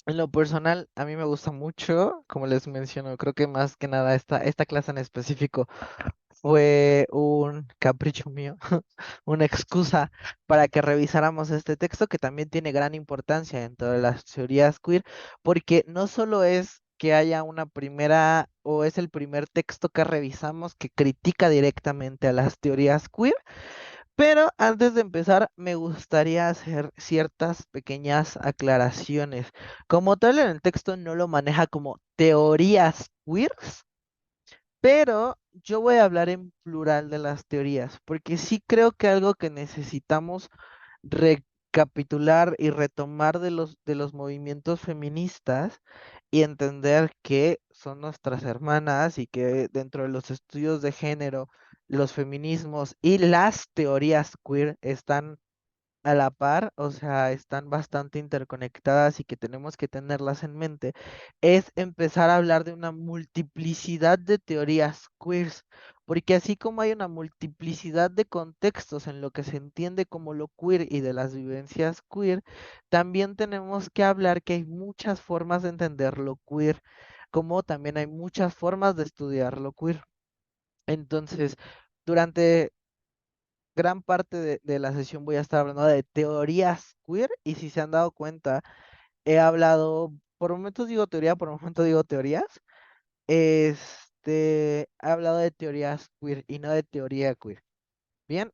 en lo personal, a mí me gusta mucho, como les menciono, creo que más que nada esta clase en específico fue un capricho mío, una excusa para que revisáramos este texto que también tiene gran importancia dentro de las teorías queer, porque no solo es que haya una primera o es el primer texto que revisamos que critica directamente a las teorías queer, pero antes de empezar me gustaría hacer ciertas pequeñas aclaraciones. Como tal, en el texto no lo maneja como teorías queer, pero yo voy a hablar en plural de las teorías, porque sí creo que algo que necesitamos recapitular y retomar de los movimientos feministas y entender que son nuestras hermanas y que dentro de los estudios de género, los feminismos y las teorías queer están a la par, o sea, están bastante interconectadas y que tenemos que tenerlas en mente, es empezar a hablar de una multiplicidad de teorías queers, porque así como hay una multiplicidad de contextos en lo que se entiende como lo queer y de las vivencias queer, también tenemos que hablar que hay muchas formas de entender lo queer, como también hay muchas formas de estudiar lo queer. Entonces, durante gran parte de la sesión voy a estar hablando de teorías queer y si se han dado cuenta, he hablado, por momentos digo teoría, por momentos digo teorías, he hablado de teorías queer y no de teoría queer. Bien,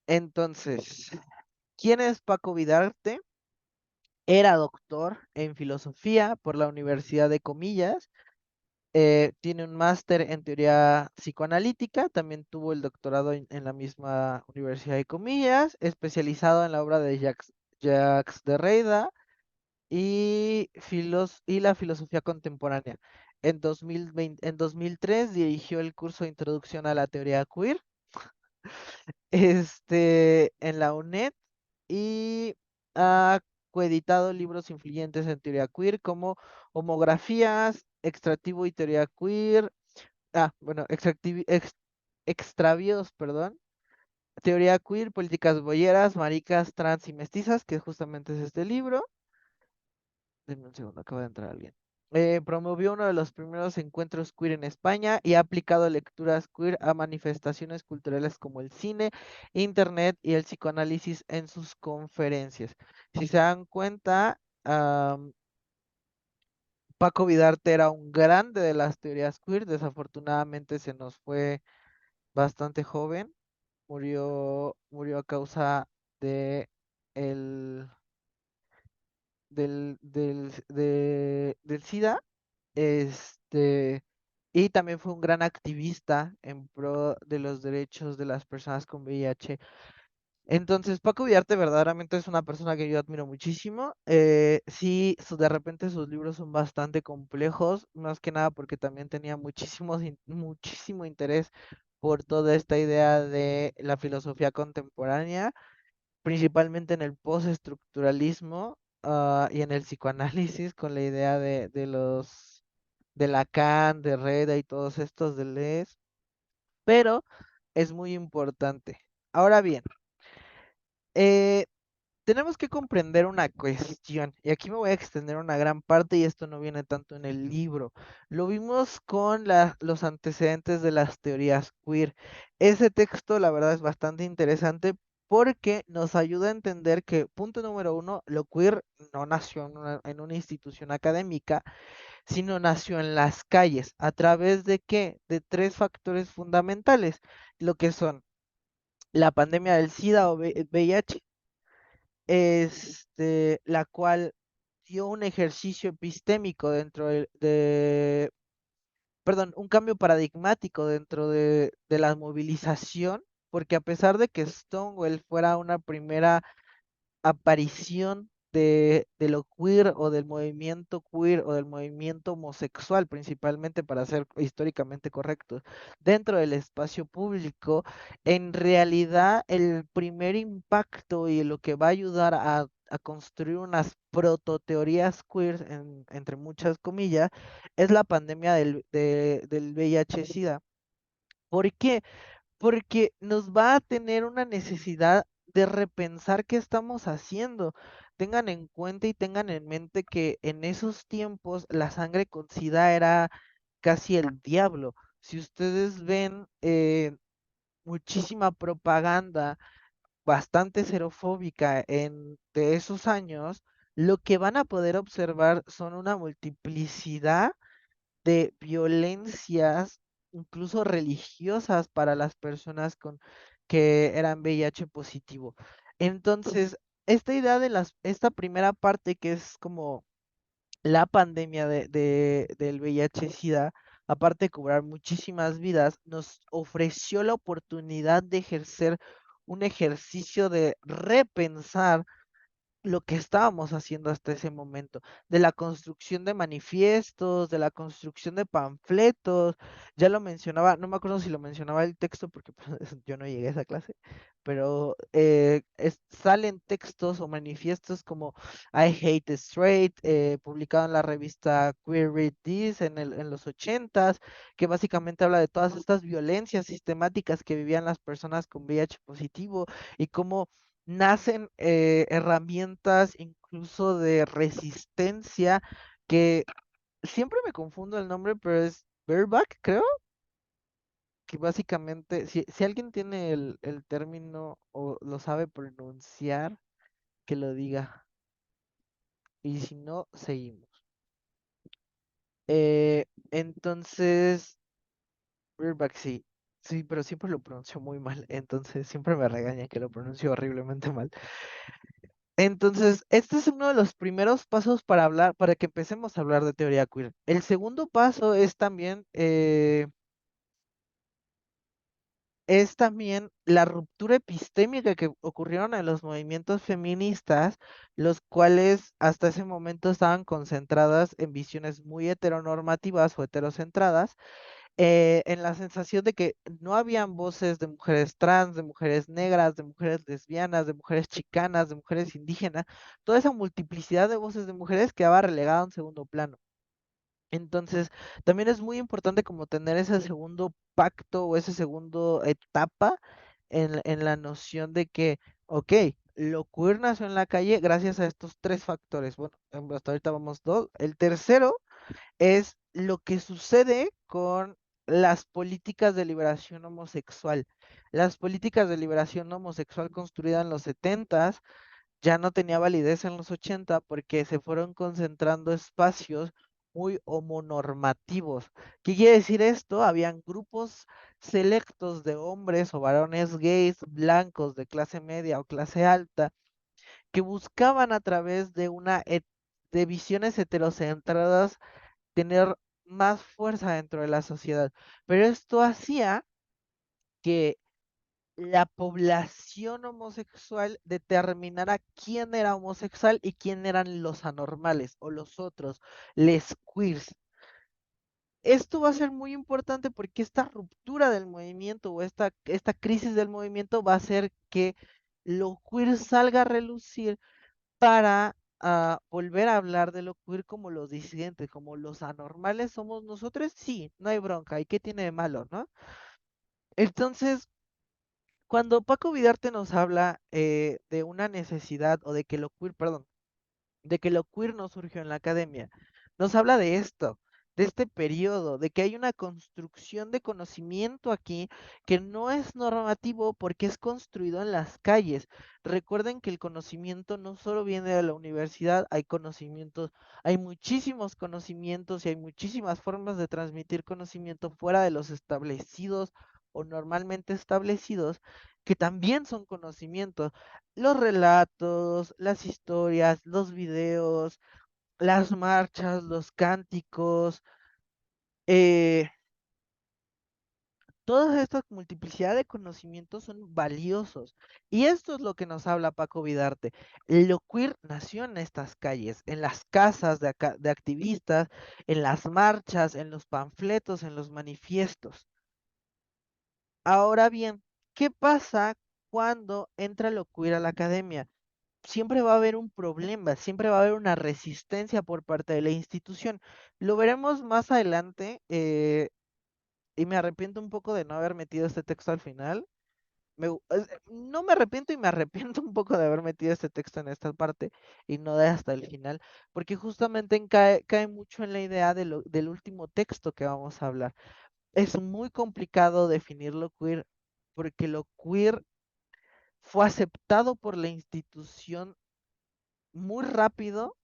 entonces, ¿quién es Paco Vidarte? Era doctor en filosofía por la Universidad de Comillas. Tiene un máster en teoría psicoanalítica, también tuvo el doctorado en la misma Universidad de Comillas, especializado en la obra de Jacques Derrida y la filosofía contemporánea. En 2003 dirigió el curso de Introducción a la Teoría Queer, en la UNED y ha coeditado libros influyentes en teoría queer como Homografías, Extractivo y Teoría Queer, bueno, extravíos, perdón. Teoría queer, políticas boyeras, maricas, trans y mestizas, que justamente es este libro. Denme un segundo, acaba de entrar alguien. Promovió uno de los primeros encuentros queer en España y ha aplicado lecturas queer a manifestaciones culturales como el cine, internet y el psicoanálisis en sus conferencias. Si se dan cuenta, Paco Vidarte era un grande de las teorías queer, desafortunadamente se nos fue bastante joven. Murió a causa de el, del SIDA. Este, y también fue un gran activista en pro de los derechos de las personas con VIH. Entonces, Paco Villarte verdaderamente es una persona que yo admiro muchísimo. Sí, de repente sus libros son bastante complejos, más que nada porque también tenía muchísimo interés por toda esta idea de la filosofía contemporánea, principalmente en el postestructuralismo. y en el psicoanálisis con la idea de Lacan, de Reda y todos estos de Deleuze, pero es muy importante. Ahora bien, eh, tenemos que comprender una cuestión, y aquí me voy a extender una gran parte, y esto no viene tanto en el libro. Lo vimos con los antecedentes de las teorías queer. Ese texto, la verdad, es bastante interesante porque nos ayuda a entender que, punto número uno, lo queer no nació en una institución académica, sino nació en las calles. ¿A través de qué? De tres factores fundamentales, lo que son la pandemia del SIDA o VIH, la cual dio un ejercicio epistémico dentro perdón, un cambio paradigmático dentro de la movilización, porque a pesar de que Stonewall fuera una primera aparición de lo queer o del movimiento queer o del movimiento homosexual, principalmente para ser históricamente correctos, dentro del espacio público, en realidad el primer impacto y lo que va a ayudar a construir unas prototeorías queer, entre muchas comillas, es la pandemia del VIH-Sida. ¿Por qué? Porque nos va a tener una necesidad de repensar qué estamos haciendo. Tengan en cuenta y tengan en mente que en esos tiempos la sangre con SIDA era casi el diablo. Si ustedes ven muchísima propaganda bastante xerofóbica de esos años, lo que van a poder observar son una multiplicidad de violencias, incluso religiosas, para las personas que eran VIH positivo. Entonces, esta idea esta primera parte que es como la pandemia del VIH-Sida, aparte de cobrar muchísimas vidas, nos ofreció la oportunidad de ejercer un ejercicio de repensar lo que estábamos haciendo hasta ese momento, de la construcción de manifiestos, de la construcción de panfletos, ya lo mencionaba, no me acuerdo si lo mencionaba el texto porque pues, yo no llegué a esa clase, pero salen textos o manifiestos como I Hate Straight, publicado en la revista Queer Read This en los ochentas, que básicamente habla de todas estas violencias sistemáticas que vivían las personas con VIH positivo y cómo nacen herramientas incluso de resistencia que siempre me confundo el nombre, pero es bareback, creo, que básicamente, si alguien tiene el término o lo sabe pronunciar, que lo diga. Y si no, seguimos. Entonces, bareback sí. Sí, pero siempre lo pronuncio muy mal, entonces siempre me regañan que lo pronuncio horriblemente mal. Entonces, este es uno de los primeros pasos para hablar, para que empecemos a hablar de teoría queer. El segundo paso es también la ruptura epistémica que ocurrieron en los movimientos feministas, los cuales hasta ese momento estaban concentradas en visiones muy heteronormativas o heterocentradas, en la sensación de que no habían voces de mujeres trans, de mujeres negras, de mujeres lesbianas, de mujeres chicanas, de mujeres indígenas, toda esa multiplicidad de voces de mujeres quedaba relegada a un segundo plano. Entonces, también es muy importante como tener ese segundo pacto o ese segundo etapa en la noción de que, ok, lo queer nació en la calle gracias a estos tres factores. Bueno, hasta ahorita vamos dos. El tercero es lo que sucede con las políticas de liberación homosexual. Las políticas de liberación homosexual construidas en los 70 ya no tenía validez en los 80 porque se fueron concentrando espacios muy homonormativos. ¿Qué quiere decir esto? Habían grupos selectos de hombres o varones gays blancos de clase media o clase alta que buscaban a través de visiones heterocentradas tener más fuerza dentro de la sociedad. Pero esto hacía que la población homosexual determinara quién era homosexual y quién eran los anormales o los otros, les queers. Esto va a ser muy importante porque esta ruptura del movimiento o esta crisis del movimiento va a hacer que lo queer salga a relucir para a volver a hablar de lo queer como los disidentes, como los anormales somos nosotros, sí, no hay bronca, ¿y qué tiene de malo, no? Entonces, cuando Paco Vidarte nos habla de una necesidad o de que lo queer, perdón, de que lo queer no surgió en la academia. Nos habla de esto, de este periodo, de que hay una construcción de conocimiento aquí que no es normativo porque es construido en las calles. Recuerden que el conocimiento no solo viene de la universidad, hay conocimientos, hay muchísimos conocimientos y hay muchísimas formas de transmitir conocimiento fuera de los establecidos o normalmente establecidos que también son conocimientos los relatos, las historias, los videos, las marchas, los cánticos, eh, toda esta multiplicidad de conocimientos son valiosos. Y esto es lo que nos habla Paco Vidarte. Lo queer nació en estas calles, en las casas de activistas, en las marchas, en los panfletos, en los manifiestos. Ahora bien, ¿qué pasa cuando entra lo queer a la academia? Siempre va a haber un problema, siempre va a haber una resistencia por parte de la institución. Lo veremos más adelante, y me arrepiento un poco de no haber metido este texto al final. No me arrepiento y me arrepiento un poco de haber metido este texto en esta parte y no de hasta el final, porque justamente cae mucho en la idea del último texto que vamos a hablar. Es muy complicado definir lo queer, porque lo queer fue aceptado por la institución muy rápido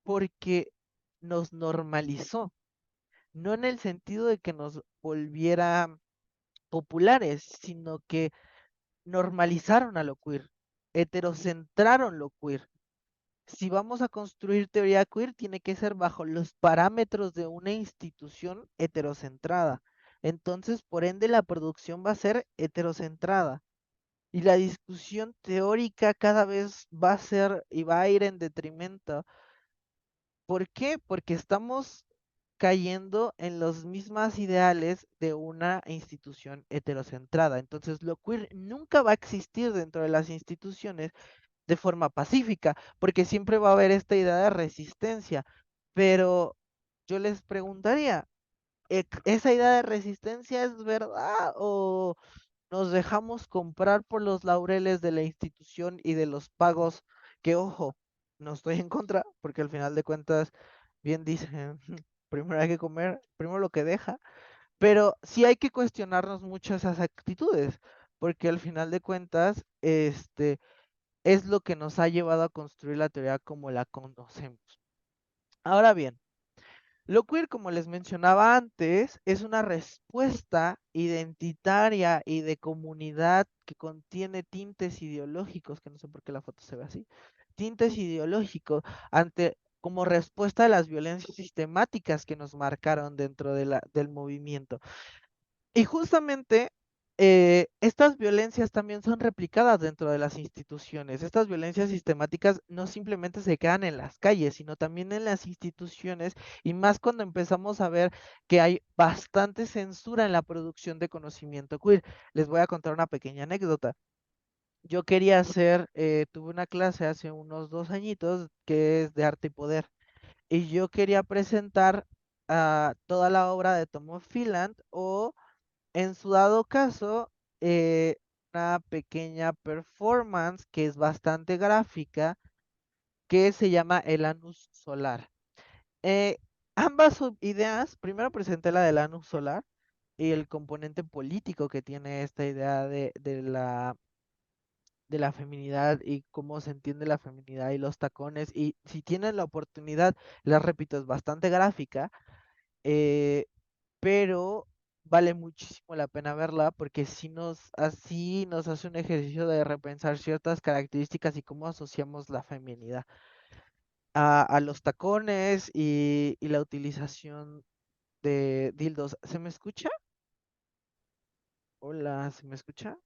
porque nos normalizó, no en el sentido de que nos volviera populares, sino que normalizaron a lo queer, heterocentraron lo queer. Si vamos a construir teoría queer, tiene que ser bajo los parámetros de una institución heterocentrada. Entonces, por ende, la producción va a ser heterocentrada. Y la discusión teórica cada vez va a ser y va a ir en detrimento. ¿Por qué? Porque estamos cayendo en los mismos ideales de una institución heterocentrada. Entonces, lo queer nunca va a existir dentro de las instituciones de forma pacífica, porque siempre va a haber esta idea de resistencia. Pero yo les preguntaría, ¿esa idea de resistencia es verdad o nos dejamos comprar por los laureles de la institución y de los pagos que, ojo, no estoy en contra, porque al final de cuentas, bien dicen, primero hay que comer, primero lo que deja, pero sí hay que cuestionarnos mucho esas actitudes, porque al final de cuentas, es lo que nos ha llevado a construir la teoría como la conocemos. Ahora bien, lo queer, como les mencionaba antes, es una respuesta identitaria y de comunidad que contiene tintes ideológicos, que no sé por qué la foto se ve así, tintes ideológicos ante como respuesta a las violencias sistemáticas que nos marcaron dentro del movimiento. Y justamente estas violencias también son replicadas dentro de las instituciones. Estas violencias sistemáticas no simplemente se quedan en las calles, sino también en las instituciones y más cuando empezamos a ver que hay bastante censura en la producción de conocimiento queer. Les voy a contar una pequeña anécdota. Yo quería hacer, tuve una clase hace unos 2 añitos que es de arte y poder y yo quería presentar toda la obra de Tom Finland o en su dado caso, una pequeña performance que es bastante gráfica, que se llama El Anus Solar. Eh, ambas ideas, primero presenté la del Anus Solar y el componente político que tiene esta idea de la feminidad y cómo se entiende la feminidad y los tacones. Y si tienen la oportunidad, les repito, es bastante gráfica. eh, pero vale muchísimo la pena verla porque así nos hace un ejercicio de repensar ciertas características y cómo asociamos la feminidad a los tacones y la utilización de dildos. ¿Se me escucha? Hola, ¿se me escucha?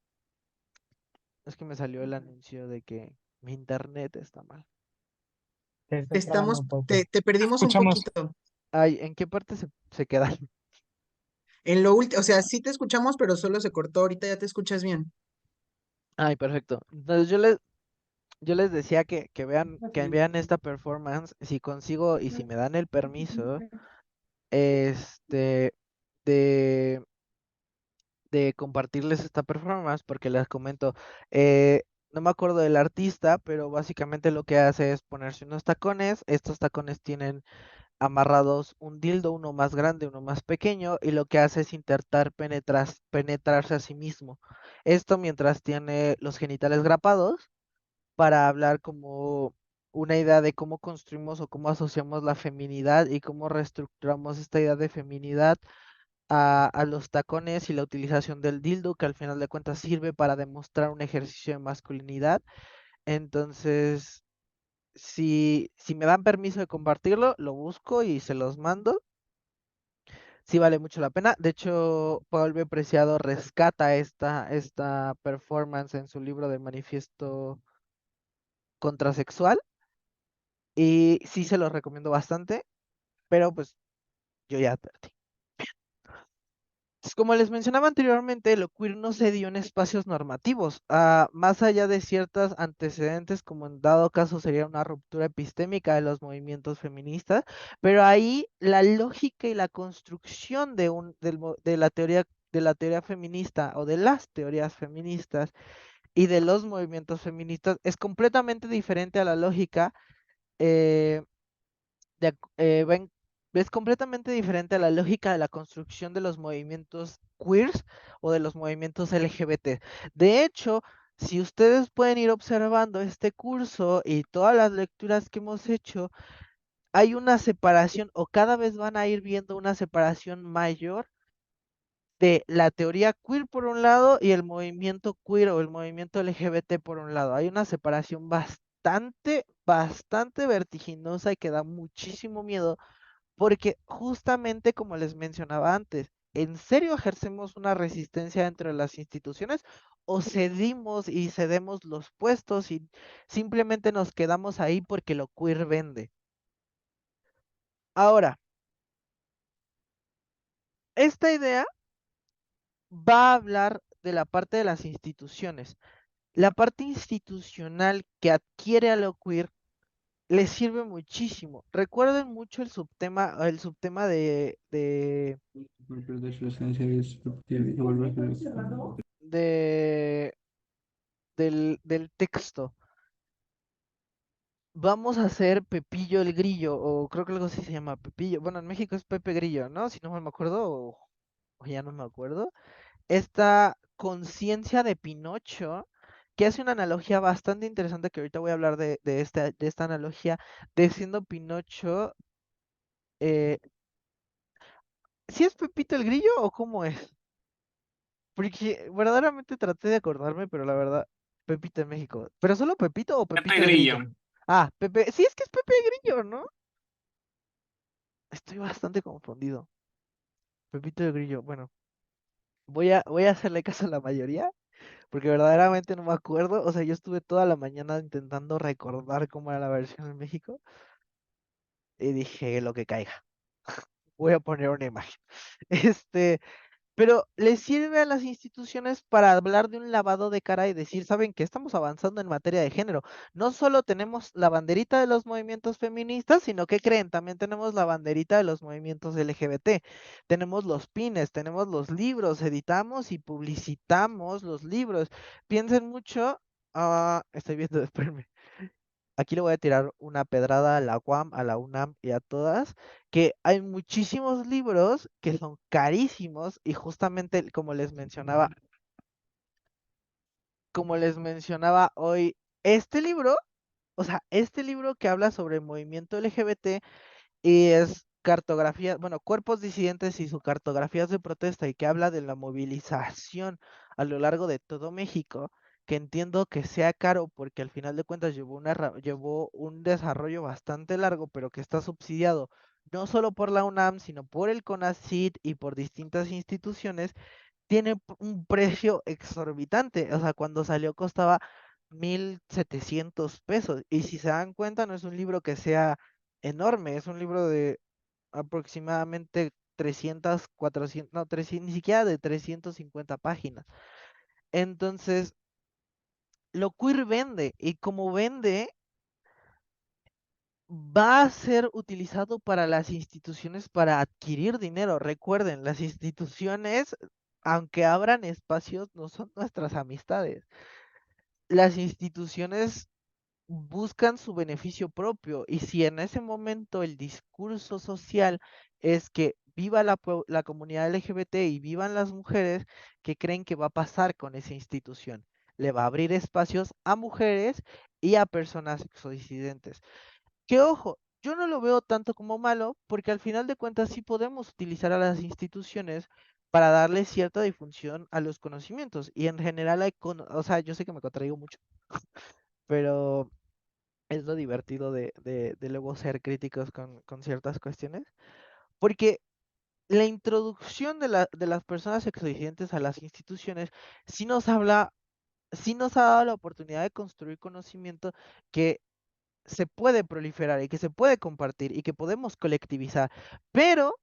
Es que me salió el anuncio de que mi internet está mal. Te está quedando un poco. Te perdimos un Escuchamos. poquito. Ay, ¿en qué parte se queda? En lo último, o sea, sí te escuchamos, pero solo se cortó. Ahorita ya te escuchas bien. Ay, perfecto. Entonces yo les decía que vean esta performance, si consigo y si me dan el permiso, este, de, de compartirles esta performance, porque les comento, no me acuerdo del artista, pero básicamente lo que hace es ponerse unos tacones, estos tacones tienen amarrados un dildo, uno más grande, uno más pequeño, y lo que hace es intentar penetrarse a sí mismo. Esto mientras tiene los genitales grapados para hablar como una idea de cómo construimos o cómo asociamos la feminidad y cómo reestructuramos esta idea de feminidad a los tacones y la utilización del dildo, que al final de cuentas sirve para demostrar un ejercicio de masculinidad. Entonces, si me dan permiso de compartirlo, lo busco y se los mando. Sí vale mucho la pena. De hecho, Paul B. Preciado rescata esta performance en su libro de Manifiesto Contrasexual. Y sí se los recomiendo bastante, pero pues yo ya advertí. Como les mencionaba anteriormente, lo queer no se dio en espacios normativos, más allá de ciertos antecedentes, como en dado caso sería una ruptura epistémica de los movimientos feministas, pero ahí la lógica y la construcción de la teoría feminista o de las teorías feministas y de los movimientos feministas es completamente diferente a la lógica eh, ven, es completamente diferente a la lógica de la construcción de los movimientos queers o de los movimientos LGBT. De hecho, si ustedes pueden ir observando este curso y todas las lecturas que hemos hecho, hay una separación o cada vez van a ir viendo una separación mayor de la teoría queer por un lado y el movimiento queer o el movimiento LGBT por un lado. Hay una separación bastante vertiginosa y que da muchísimo miedo porque justamente como les mencionaba antes, ¿en serio ejercemos una resistencia dentro de las instituciones o cedimos y cedemos los puestos y simplemente nos quedamos ahí porque lo queer vende? Ahora, esta idea va a hablar de la parte de las instituciones. La parte institucional que adquiere a lo queer le sirve muchísimo. Recuerden mucho el subtema de del texto. Vamos a hacer Pepillo el Grillo, o creo que algo así se llama Pepillo. Bueno, en México es Pepe Grillo, ¿no? Si no mal me acuerdo, o ya no me acuerdo. Esta conciencia de Pinocho, que hace una analogía bastante interesante, que ahorita voy a hablar de esta analogía, de siendo Pinocho, eh, ¿si es Pepito el Grillo o cómo es? Porque verdaderamente traté de acordarme, pero la verdad, Pepito en México. ¿Pero solo Pepito o Pepe Pepito el Grillo. Grillo? Ah, Pepe, sí es que es Pepe el Grillo, ¿no? Estoy bastante confundido. Pepito el Grillo, bueno, voy a hacerle caso a la mayoría, porque verdaderamente no me acuerdo. O sea, yo estuve toda la mañana intentando recordar cómo era la versión en México y dije lo que caiga. Voy a poner una imagen. Este, pero le sirve a las instituciones para hablar de un lavado de cara y decir, ¿saben que estamos avanzando en materia de género? No solo tenemos la banderita de los movimientos feministas, sino que creen, también tenemos la banderita de los movimientos LGBT. Tenemos los pines, tenemos los libros, editamos y publicitamos los libros. Piensen mucho, estoy viendo, espérenme. Aquí le voy a tirar una pedrada a la UAM, a la UNAM y a todas, que hay muchísimos libros que son carísimos y justamente como les mencionaba hoy, este libro, o sea, este libro que habla sobre el movimiento LGBT y es cartografía, bueno, cuerpos disidentes y sus cartografías de protesta y que habla de la movilización a lo largo de todo México, que entiendo que sea caro porque al final de cuentas llevó un desarrollo bastante largo, pero que está subsidiado no solo por la UNAM, sino por el CONACYT y por distintas instituciones, tiene un precio exorbitante. O sea, cuando salió costaba 1,700 pesos. Y si se dan cuenta, no es un libro que sea enorme, es un libro de aproximadamente 300 400 no, 300, ni siquiera de 350 páginas. Entonces, lo queer vende y como vende, va a ser utilizado para las instituciones para adquirir dinero. Recuerden, las instituciones, aunque abran espacios, no son nuestras amistades. Las instituciones buscan su beneficio propio y si en ese momento el discurso social es que viva la comunidad LGBT y vivan las mujeres, ¿qué creen que va a pasar con esa institución? Le va a abrir espacios a mujeres y a personas exodisidentes. Que ojo, yo no lo veo tanto como malo, porque al final de cuentas sí podemos utilizar a las instituciones para darle cierta difusión a los conocimientos. Y en general o sea, yo sé que me contraigo mucho, pero es lo divertido de luego ser críticos con ciertas cuestiones. Porque la introducción de las personas exodigentes a las instituciones sí nos habla, sí nos ha dado la oportunidad de construir conocimiento que se puede proliferar y que se puede compartir y que podemos colectivizar. Pero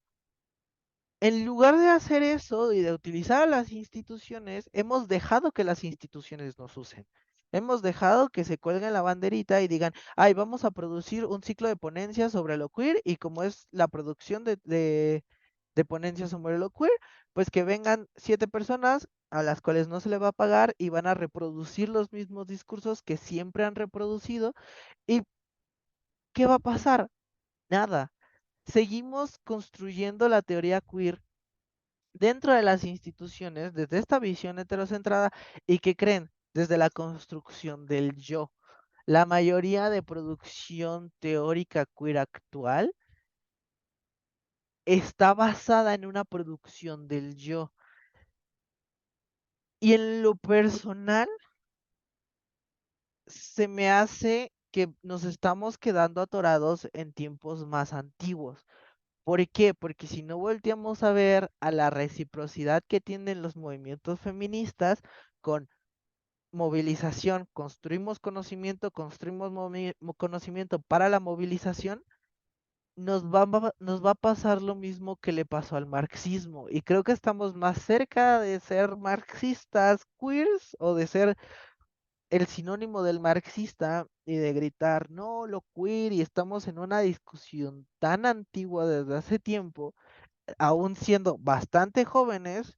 en lugar de hacer eso y de utilizar a las instituciones, hemos dejado que las instituciones nos usen. Hemos dejado que se cuelguen la banderita y digan, ay, vamos a producir un ciclo de ponencias sobre lo queer y como es la producción de ponencias sobre lo queer, pues que vengan 7 personas a las cuales no se le va a pagar y van a reproducir los mismos discursos que siempre han reproducido. ¿Y qué va a pasar? Nada. Seguimos construyendo la teoría queer dentro de las instituciones desde esta visión heterocentrada y que creen desde la construcción del yo. La mayoría de producción teórica queer actual está basada en una producción del yo. Y en lo personal, se me hace que nos estamos quedando atorados en tiempos más antiguos. ¿Por qué? Porque si no volteamos a ver a la reciprocidad que tienen los movimientos feministas con movilización, construimos conocimiento, construimos conocimiento para la movilización, nos va a pasar lo mismo que le pasó al marxismo. Y creo que estamos más cerca de ser marxistas queers o de ser el sinónimo del marxista y de gritar, no, lo queer, y estamos en una discusión tan antigua desde hace tiempo aún siendo bastante jóvenes,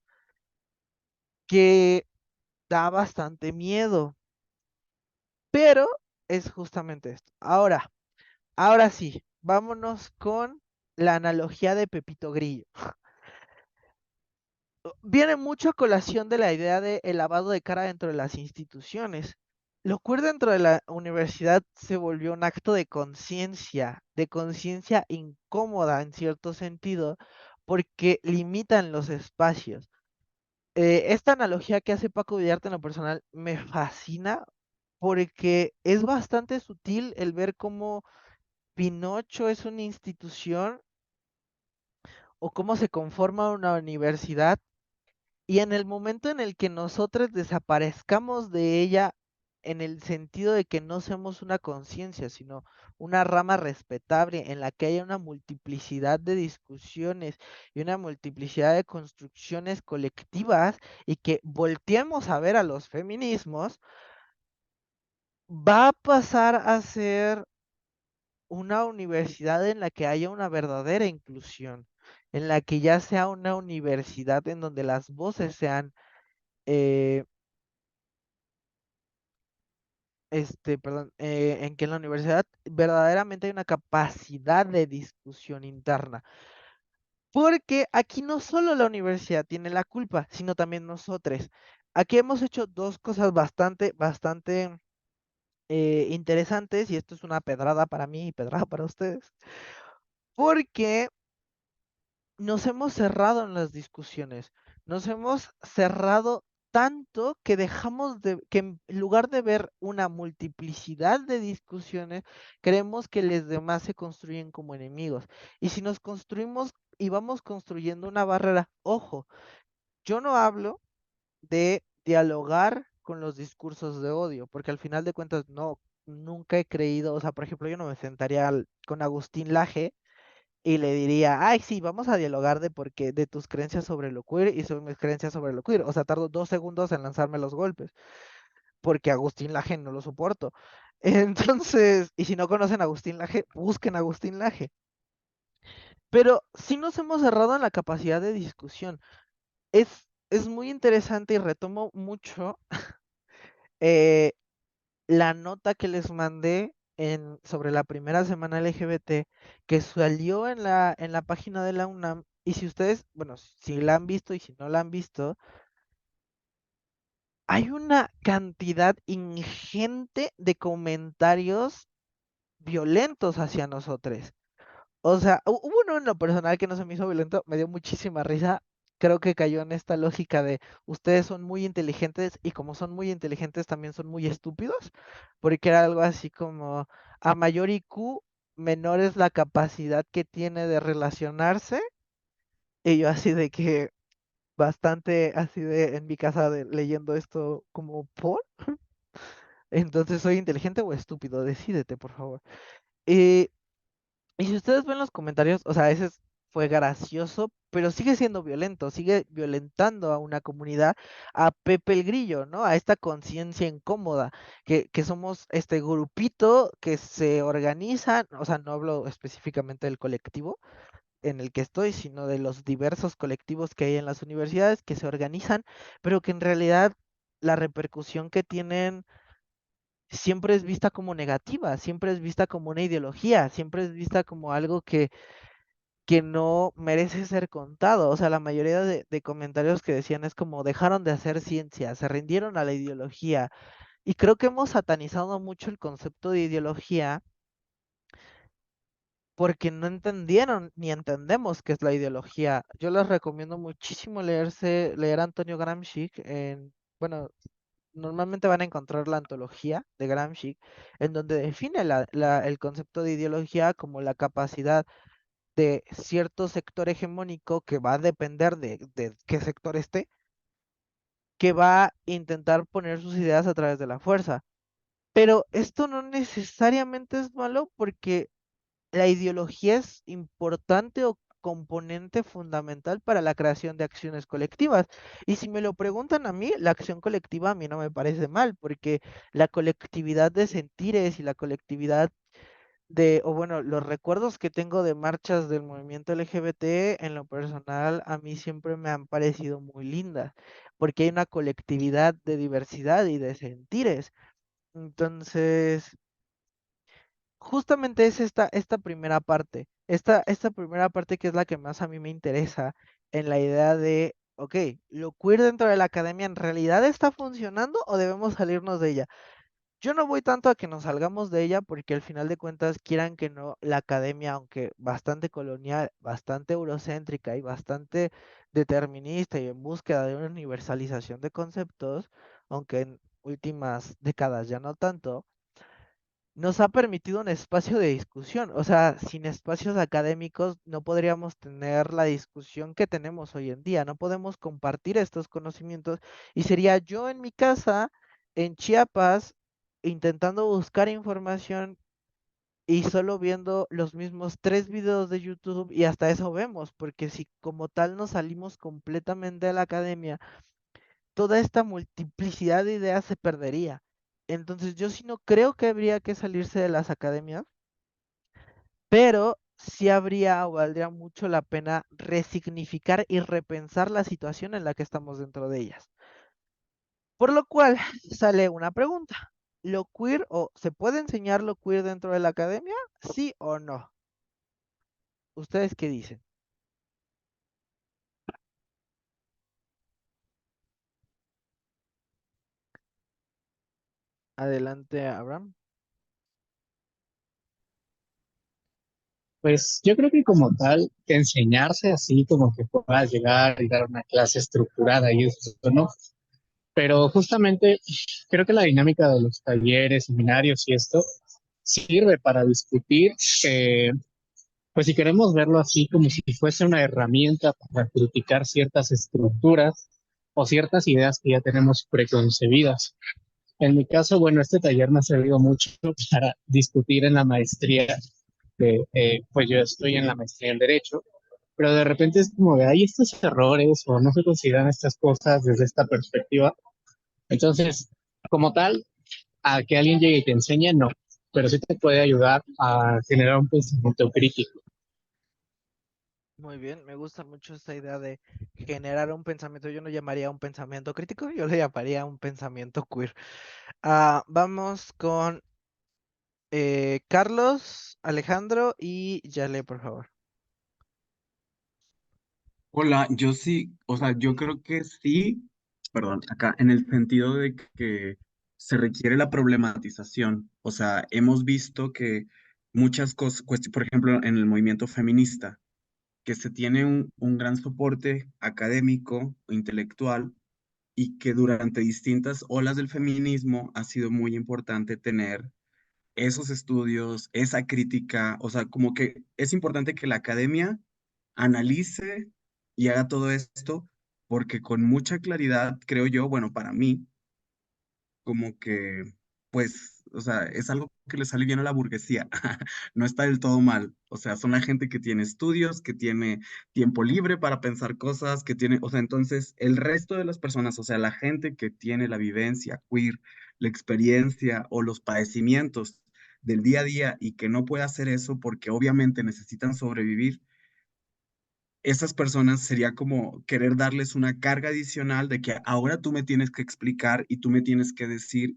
que da bastante miedo. Pero es justamente esto. Ahora sí, vámonos con la analogía de Pepito Grillo. Viene mucho a colación de la idea de el lavado de cara dentro de las instituciones. Lo queer dentro de la universidad se volvió un acto de conciencia incómoda en cierto sentido, porque limitan los espacios. Esta analogía que hace Paco Villarte en lo personal me fascina porque es bastante sutil el ver cómo Pinocho es una institución o cómo se conforma una universidad y en el momento en el que nosotros desaparezcamos de ella, en el sentido de que no seamos una conciencia, sino una rama respetable en la que haya una multiplicidad de discusiones y una multiplicidad de construcciones colectivas y que volteemos a ver a los feminismos, va a pasar a ser una universidad en la que haya una verdadera inclusión, en la que ya sea una universidad en donde las voces sean eh, perdón, en que en la universidad verdaderamente hay una capacidad de discusión interna. Porque aquí no solo la universidad tiene la culpa, sino también nosotros. Aquí hemos hecho dos cosas bastante interesantes, y esto es una pedrada para mí y pedrada para ustedes, porque nos hemos cerrado en las discusiones, nos hemos cerrado tanto que dejamos que en lugar de ver una multiplicidad de discusiones, creemos que los demás se construyen como enemigos. Y si nos construimos y vamos construyendo una barrera, ojo, yo no hablo de dialogar con los discursos de odio, porque al final de cuentas no, nunca he creído, o sea, por ejemplo, yo no me sentaría con Agustín Laje y le diría, ay, sí, vamos a dialogar de tus creencias sobre lo queer y sobre mis creencias sobre lo queer. O sea, tardo 2 segundos en lanzarme los golpes. porque Agustín Laje no lo soporto. Entonces, y si no conocen a Agustín Laje, busquen a Agustín Laje. Pero sí nos hemos cerrado en la capacidad de discusión. Es muy interesante y retomo mucho eh, la nota que les mandé sobre la primera semana LGBT que salió en la página de la UNAM. Y si ustedes, bueno, si la han visto y si no la han visto, hay una cantidad ingente de comentarios violentos hacia nosotros. O sea, hubo uno en lo personal que no se me hizo violento, me dio muchísima risa. Creo que cayó en esta lógica de ustedes son muy inteligentes y como son muy inteligentes también son muy estúpidos, porque era algo así como a mayor IQ, menor es la capacidad que tiene de relacionarse. Y yo así de que bastante así de en mi casa leyendo esto como por. Entonces, ¿soy inteligente o estúpido? Decídete, por favor. Eh, y si ustedes ven los comentarios, o sea, fue gracioso, pero sigue siendo violento, sigue violentando a una comunidad, a Pepe el Grillo, ¿no? A esta conciencia incómoda, que somos este grupito que se organiza, o sea, no hablo específicamente del colectivo en el que estoy, sino de los diversos colectivos que hay en las universidades que se organizan, pero que en realidad la repercusión que tienen siempre es vista como negativa, siempre es vista como una ideología, siempre es vista como algo que no merece ser contado. O sea, la mayoría de comentarios que decían es como dejaron de hacer ciencia, se rindieron a la ideología. Y creo que hemos satanizado mucho el concepto de ideología porque no entendieron ni entendemos qué es la ideología. Yo les recomiendo muchísimo leer a Antonio Gramsci bueno, normalmente van a encontrar la antología de Gramsci, en donde define el concepto de ideología como la capacidad de cierto sector hegemónico que va a depender de qué sector esté, que va a intentar poner sus ideas a través de la fuerza. Pero esto no necesariamente es malo porque la ideología es importante o componente fundamental para la creación de acciones colectivas. Y si me lo preguntan a mí, la acción colectiva a mí no me parece mal, porque la colectividad de sentires y la colectividad o bueno, los recuerdos que tengo de marchas del movimiento LGBT, en lo personal, a mí siempre me han parecido muy lindas, porque hay una colectividad de diversidad y de sentires. Entonces, justamente es esta primera parte, esta primera parte que es la que más a mí me interesa en la idea de, ok, ¿lo queer dentro de la academia en realidad está funcionando o debemos salirnos de ella? Yo no voy tanto a que nos salgamos de ella porque al final de cuentas, quieran que no, la academia, aunque bastante colonial, bastante eurocéntrica y bastante determinista y en búsqueda de una universalización de conceptos, aunque en últimas décadas ya no tanto, nos ha permitido un espacio de discusión. O sea, sin espacios académicos no podríamos tener la discusión que tenemos hoy en día, no podemos compartir estos conocimientos y sería yo en mi casa, en Chiapas, intentando buscar información y solo viendo los mismos 3 videos de YouTube y hasta eso vemos, porque si como tal nos salimos completamente de la academia, toda esta multiplicidad de ideas se perdería. Entonces yo sí no creo que habría que salirse de las academias, pero sí habría o valdría mucho la pena resignificar y repensar la situación en la que estamos dentro de ellas. Por lo cual sale una pregunta. ¿Lo queer o se puede enseñar lo queer dentro de la academia? ¿Sí o no? ¿Ustedes qué dicen? Adelante, Abraham. Pues yo creo que como tal, enseñarse así como que puedas llegar y dar una clase estructurada y eso, ¿no? Pero justamente creo que la dinámica de los talleres, seminarios y esto sirve para discutir, pues si queremos verlo así como si fuese una herramienta para criticar ciertas estructuras o ciertas ideas que ya tenemos preconcebidas. En mi caso, bueno, este taller me ha servido mucho para discutir en la maestría, pues yo estoy en la maestría en Derecho, pero de repente es como de, hay estos errores o no se consideran estas cosas desde esta perspectiva. Entonces, como tal, a que alguien llegue y te enseñe, no, pero sí te puede ayudar a generar un pensamiento crítico. Muy bien, me gusta mucho esta idea de generar un pensamiento. Yo no llamaría un pensamiento crítico, yo le llamaría un pensamiento queer. Vamos con Carlos, Alejandro y Yale, por favor. Hola, yo sí, o sea, yo creo que sí, perdón, acá en el sentido de que se requiere la problematización, o sea, hemos visto que muchas cosas, por ejemplo, en el movimiento feminista, que se tiene un gran soporte académico, intelectual, y que durante distintas olas del feminismo ha sido muy importante tener esos estudios, esa crítica, o sea, como que es importante que la academia analice y haga todo esto, porque con mucha claridad, creo yo, bueno, para mí, como que, pues, o sea, es algo que le sale bien a la burguesía, no está del todo mal, o sea, son la gente que tiene estudios, que tiene tiempo libre para pensar cosas, que tiene, o sea, entonces, el resto de las personas, o sea, la gente que tiene la vivencia queer, la experiencia o los padecimientos del día a día y que no puede hacer eso porque obviamente necesitan sobrevivir, esas personas sería como querer darles una carga adicional de que ahora tú me tienes que explicar y tú me tienes que decir.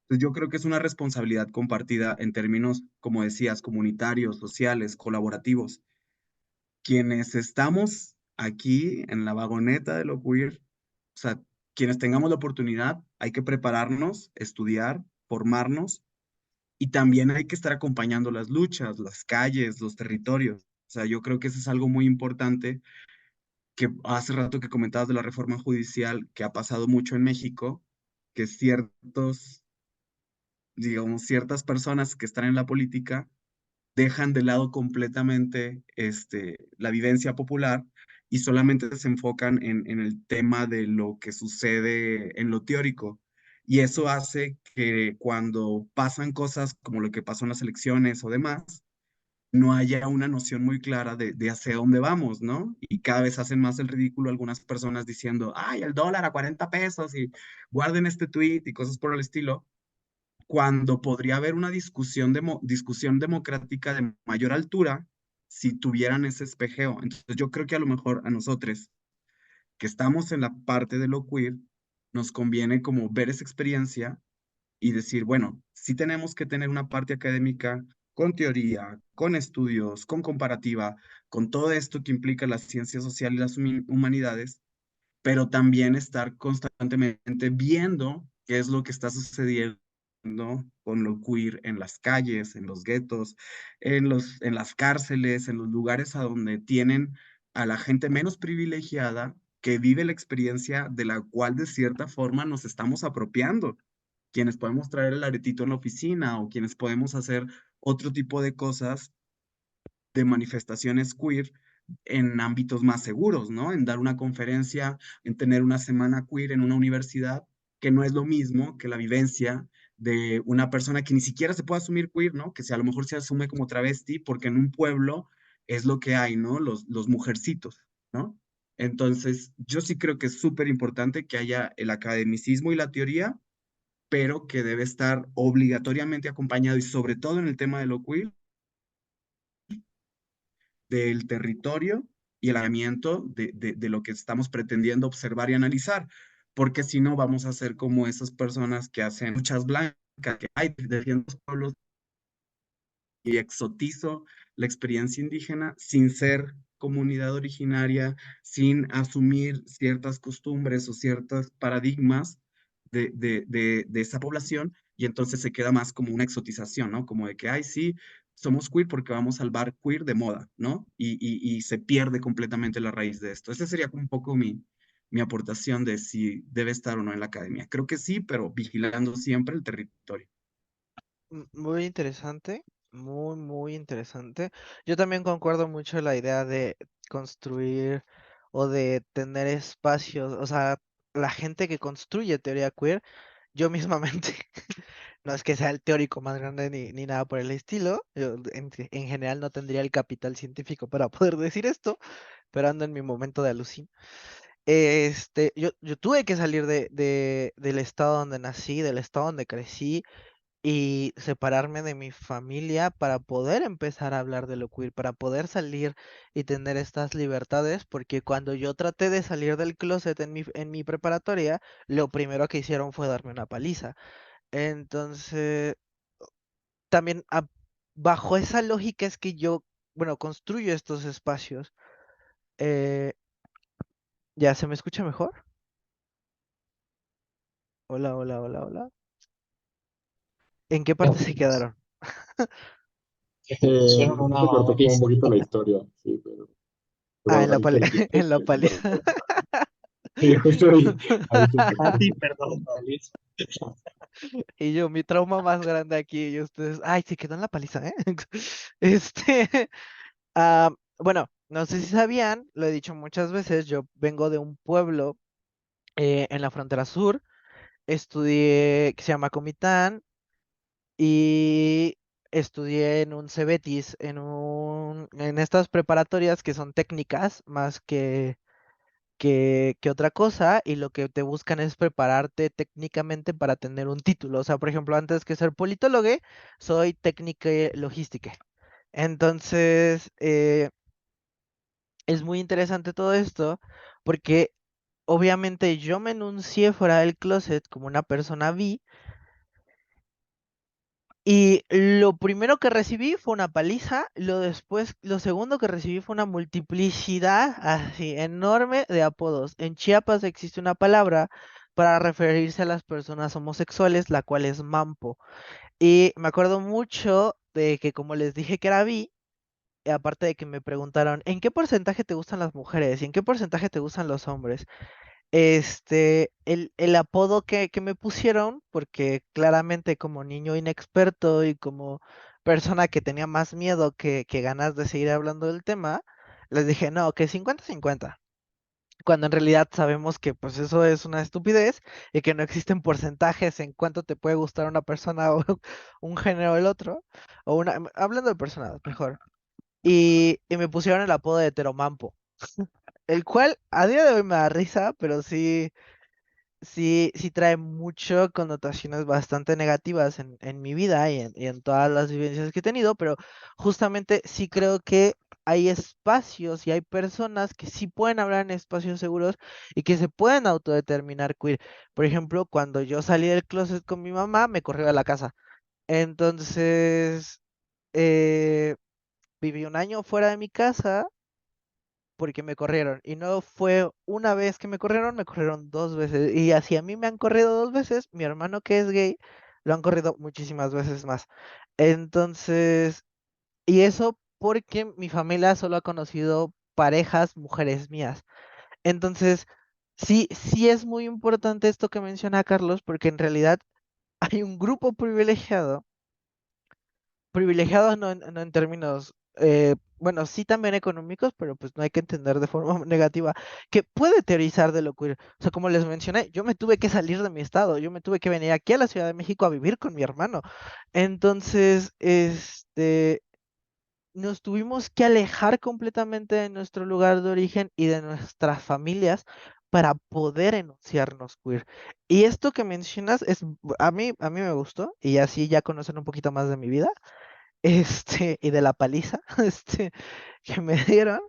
Pues yo creo que es una responsabilidad compartida en términos, como decías, comunitarios, sociales, colaborativos. Quienes estamos aquí en la vagoneta de lo queer, o sea, quienes tengamos la oportunidad, hay que prepararnos, estudiar, formarnos y también hay que estar acompañando las luchas, las calles, los territorios. O sea, yo creo que eso es algo muy importante que hace rato que comentabas de la reforma judicial que ha pasado mucho en México, que ciertos, digamos, ciertas personas que están en la política dejan de lado completamente la vivencia popular y solamente se enfocan en el tema de lo que sucede en lo teórico. Y eso hace que cuando pasan cosas como lo que pasó en las elecciones o demás, no haya una noción muy clara de hacia dónde vamos, ¿no? Y cada vez hacen más el ridículo algunas personas diciendo, ay, el dólar a 40 pesos y guarden este tweet y cosas por el estilo, cuando podría haber una discusión democrática de mayor altura si tuvieran ese espejeo. Entonces yo creo que a lo mejor a nosotros que estamos en la parte de lo queer, nos conviene como ver esa experiencia y decir, bueno, sí tenemos que tener una parte académica con teoría, con estudios, con comparativa, con todo esto que implica la ciencia social y las humanidades, pero también estar constantemente viendo qué es lo que está sucediendo con lo queer en las calles, en los guetos, en las cárceles, en los lugares a donde tienen a la gente menos privilegiada que vive la experiencia de la cual de cierta forma nos estamos apropiando, quienes podemos traer el aretito en la oficina o quienes podemos hacer otro tipo de cosas de manifestaciones queer en ámbitos más seguros, ¿no? En dar una conferencia, en tener una semana queer en una universidad, que no es lo mismo que la vivencia de una persona que ni siquiera se puede asumir queer, ¿no? Que si a lo mejor se asume como travesti, porque en un pueblo es lo que hay, ¿no? Los mujercitos, ¿no? Entonces, yo sí creo que es súper importante que haya el academicismo y la teoría, pero que debe estar obligatoriamente acompañado y sobre todo en el tema de lo queer, del territorio y el aislamiento de lo que estamos pretendiendo observar y analizar, porque si no vamos a ser como esas personas que hacen luchas blancas, que hay defiendo los pueblos y exotizo la experiencia indígena sin ser comunidad originaria, sin asumir ciertas costumbres o ciertos paradigmas de esa población, y entonces se queda más como una exotización, ¿no? Como de que, ay, sí, somos queer porque vamos al bar queer de moda, ¿no? Y se pierde completamente la raíz de esto. Esa sería un poco mi aportación de si debe estar o no en la academia. Creo que sí, pero vigilando siempre el territorio. Muy interesante, muy interesante. Yo también concuerdo mucho en la idea de construir o de tener espacios, o sea, la gente que construye teoría queer, yo mismamente, no es que sea el teórico más grande ni nada por el estilo, yo en general no tendría el capital científico para poder decir esto, pero ando en mi momento de alucin. yo tuve que salir del estado donde nací, del estado donde crecí, y separarme de mi familia para poder empezar a hablar de lo queer, para poder salir y tener estas libertades, porque cuando yo traté de salir del closet en mi preparatoria, lo primero que hicieron fue darme una paliza. Entonces, también bajo esa lógica es que yo, bueno, construyo estos espacios. Eh, ¿Ya se me escucha mejor? Hola, hola, hola, hola. ¿En qué parte se quedaron? Hicieron Se una te cortó como un pizza. poquito la historia, sí, Ah, pero ahí te dijiste en la que sí, paliza. perdón. Sí, justo ahí te A ti, interrumpí. perdón, Alice. Y yo, mi trauma más grande aquí, y ustedes, ay, se quedó en la paliza, ¿eh? Este, bueno, no sé si sabían, lo he dicho muchas veces, yo vengo de un pueblo en la frontera sur, estudié, que se llama Comitán, y estudié en un Cebetis, en estas preparatorias que son técnicas más que otra cosa, y lo que te buscan es prepararte técnicamente para tener un título. O sea, por ejemplo, antes que ser politólogo, soy técnica logística. Entonces, es muy interesante todo esto porque obviamente yo me enuncié fuera del closet como una persona bi. Y lo primero que recibí fue una paliza, lo segundo que recibí fue una multiplicidad así enorme de apodos. En Chiapas existe una palabra para referirse a las personas homosexuales, la cual es mampo. Y me acuerdo mucho de que como les dije que era bi, aparte de que me preguntaron, ¿en qué porcentaje te gustan las mujeres? ¿Y en qué porcentaje te gustan los hombres? El apodo que me pusieron, porque claramente como niño inexperto y como persona que tenía más miedo que ganas de seguir hablando del tema, les dije, no, que 50-50, cuando en realidad sabemos que pues eso es una estupidez y que no existen porcentajes en cuánto te puede gustar una persona o un género o el otro, o hablando de personas, mejor. Y me pusieron el apodo de heteromampo, el cual a día de hoy me da risa, pero sí trae mucho connotaciones bastante negativas en mi vida y en todas las vivencias que he tenido, pero justamente sí creo que hay espacios y hay personas que sí pueden hablar en espacios seguros y que se pueden autodeterminar queer. Por ejemplo, cuando yo salí del closet con mi mamá, me corrió a la casa. Entonces, eh, viví un año fuera de mi casa porque me corrieron. Y no fue una vez que me corrieron dos veces. Y así a mí me han corrido dos veces, mi hermano que es gay, lo han corrido muchísimas veces más. Entonces, y eso porque mi familia solo ha conocido parejas, mujeres mías. Entonces, sí es muy importante esto que menciona Carlos, porque en realidad hay un grupo privilegiados no en términos, bueno, sí también económicos, pero pues no hay que entender de forma negativa, que puede teorizar de lo queer. O sea, como les mencioné, yo me tuve que salir de mi estado, yo me tuve que venir aquí a la Ciudad de México a vivir con mi hermano. Entonces, nos tuvimos que alejar completamente de nuestro lugar de origen y de nuestras familias para poder enunciarnos queer. Y esto que mencionas es, a mí me gustó, y así ya conocen un poquito más de mi vida, y de la paliza, que me dieron,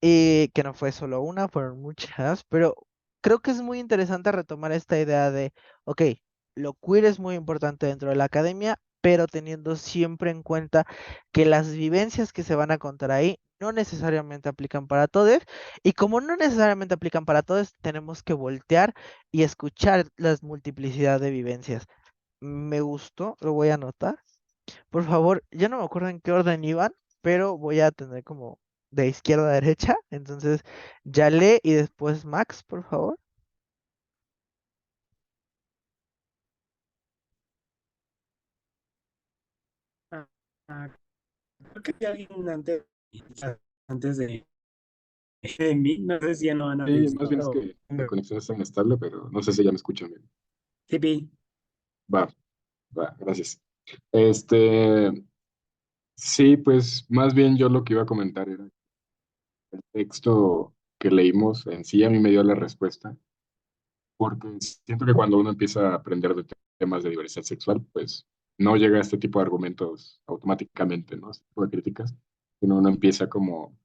y que no fue solo una, fueron muchas, pero creo que es muy interesante retomar esta idea de, ok, lo queer es muy importante dentro de la academia, pero teniendo siempre en cuenta que las vivencias que se van a contar ahí no necesariamente aplican para todos, y como no necesariamente aplican para todos, tenemos que voltear y escuchar las multiplicidad de vivencias. Me gustó, lo voy a anotar. Por favor, ya no me acuerdo en qué orden iban, pero voy a tener como de izquierda a derecha. Entonces, Yale y después Max, por favor. Ah, ah, creo que hay alguien antes de mí, no sé si ya no han Sí, más bien es visto. que la conexión está inestable, pero no sé si ya me escuchan bien. Sí, Va, va, gracias. Este, sí, pues más bien yo lo que iba a comentar era el texto que leímos en sí a mí me dio la respuesta, porque siento que cuando uno empieza a aprender de temas de diversidad sexual, pues no llega a este tipo de argumentos automáticamente, ¿no? Este tipo de críticas, sino uno empieza como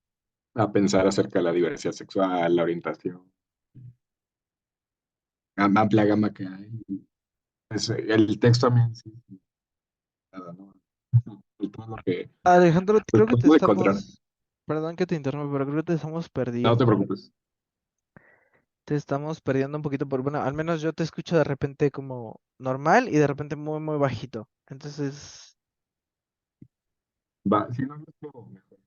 a pensar acerca de la diversidad sexual, la orientación, la amplia gama que hay. Pues, el texto a mí sí, nada, ¿no? Y todo lo que Alejandro, pues, creo que te pude encontrar. estamos, perdón que te interrumpa, pero creo que te estamos No te perdiendo. preocupes. Te estamos perdiendo un poquito bueno, al menos yo te escucho de repente como normal y de repente muy, muy bajito. Entonces, Va, si no, no tengo mejor.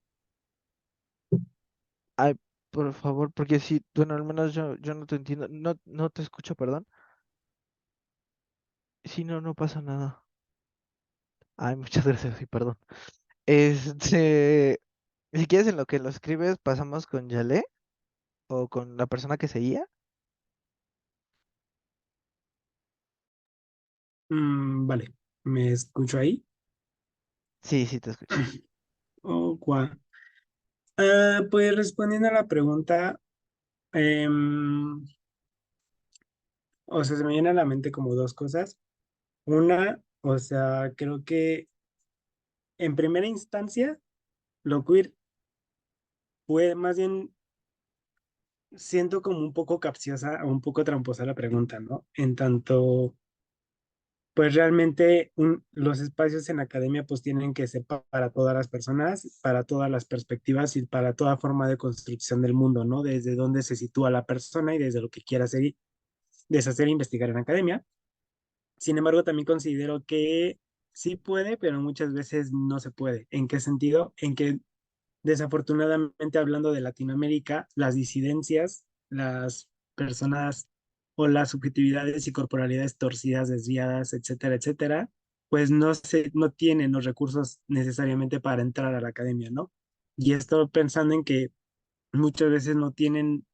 ay, por favor, porque si, bueno, al menos yo no te entiendo, no te escucho, perdón. Si no, no pasa nada. Ay, muchas gracias, y perdón. Este, si quieres en lo que lo escribes, pasamos con Yale o con la persona que seguía. Vale, ¿me escucho ahí? Sí, sí, te escucho. Oh, guau. Pues respondiendo a la pregunta, em, o sea, se me viene a la mente como dos cosas. Una, o sea, creo que en primera instancia, lo queer fue más bien, siento como un poco capciosa o un poco tramposa la pregunta, ¿no? En tanto, pues realmente los espacios en academia pues tienen que ser para todas las personas, para todas las perspectivas y para toda forma de construcción del mundo, ¿no? Desde dónde se sitúa la persona y desde lo que quiera hacer y deshacer e investigar en academia. Sin embargo, también considero que sí puede, pero muchas veces no se puede. ¿En qué sentido? En que desafortunadamente hablando de Latinoamérica, las disidencias, las personas o las subjetividades y corporalidades torcidas, desviadas, etcétera, etcétera, pues no tienen los recursos necesariamente para entrar a la academia, ¿no? Y esto pensando en que muchas veces no tienen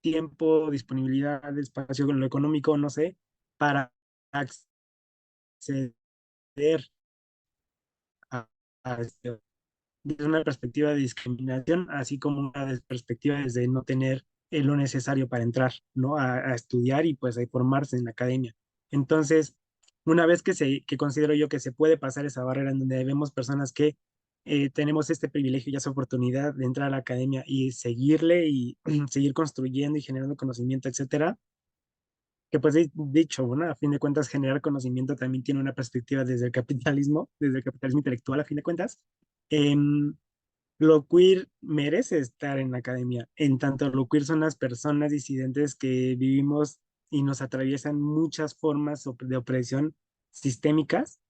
tiempo, disponibilidad, espacio en lo económico, no sé, para acceder a, a desde una perspectiva de discriminación, así como una perspectiva desde no tener lo necesario para entrar, ¿no? A estudiar y pues a formarse en la academia. Entonces, una vez que considero yo que se puede pasar esa barrera en donde vemos personas que tenemos este privilegio y esa oportunidad de entrar a la academia y seguirle y seguir construyendo y generando conocimiento, etcétera, que pues dicho, bueno, a fin de cuentas generar conocimiento también tiene una perspectiva desde el capitalismo intelectual a fin de cuentas. em, lo queer merece estar en la academia, en tanto lo queer son las personas disidentes que vivimos y nos atraviesan muchas formas de opresión sistémicas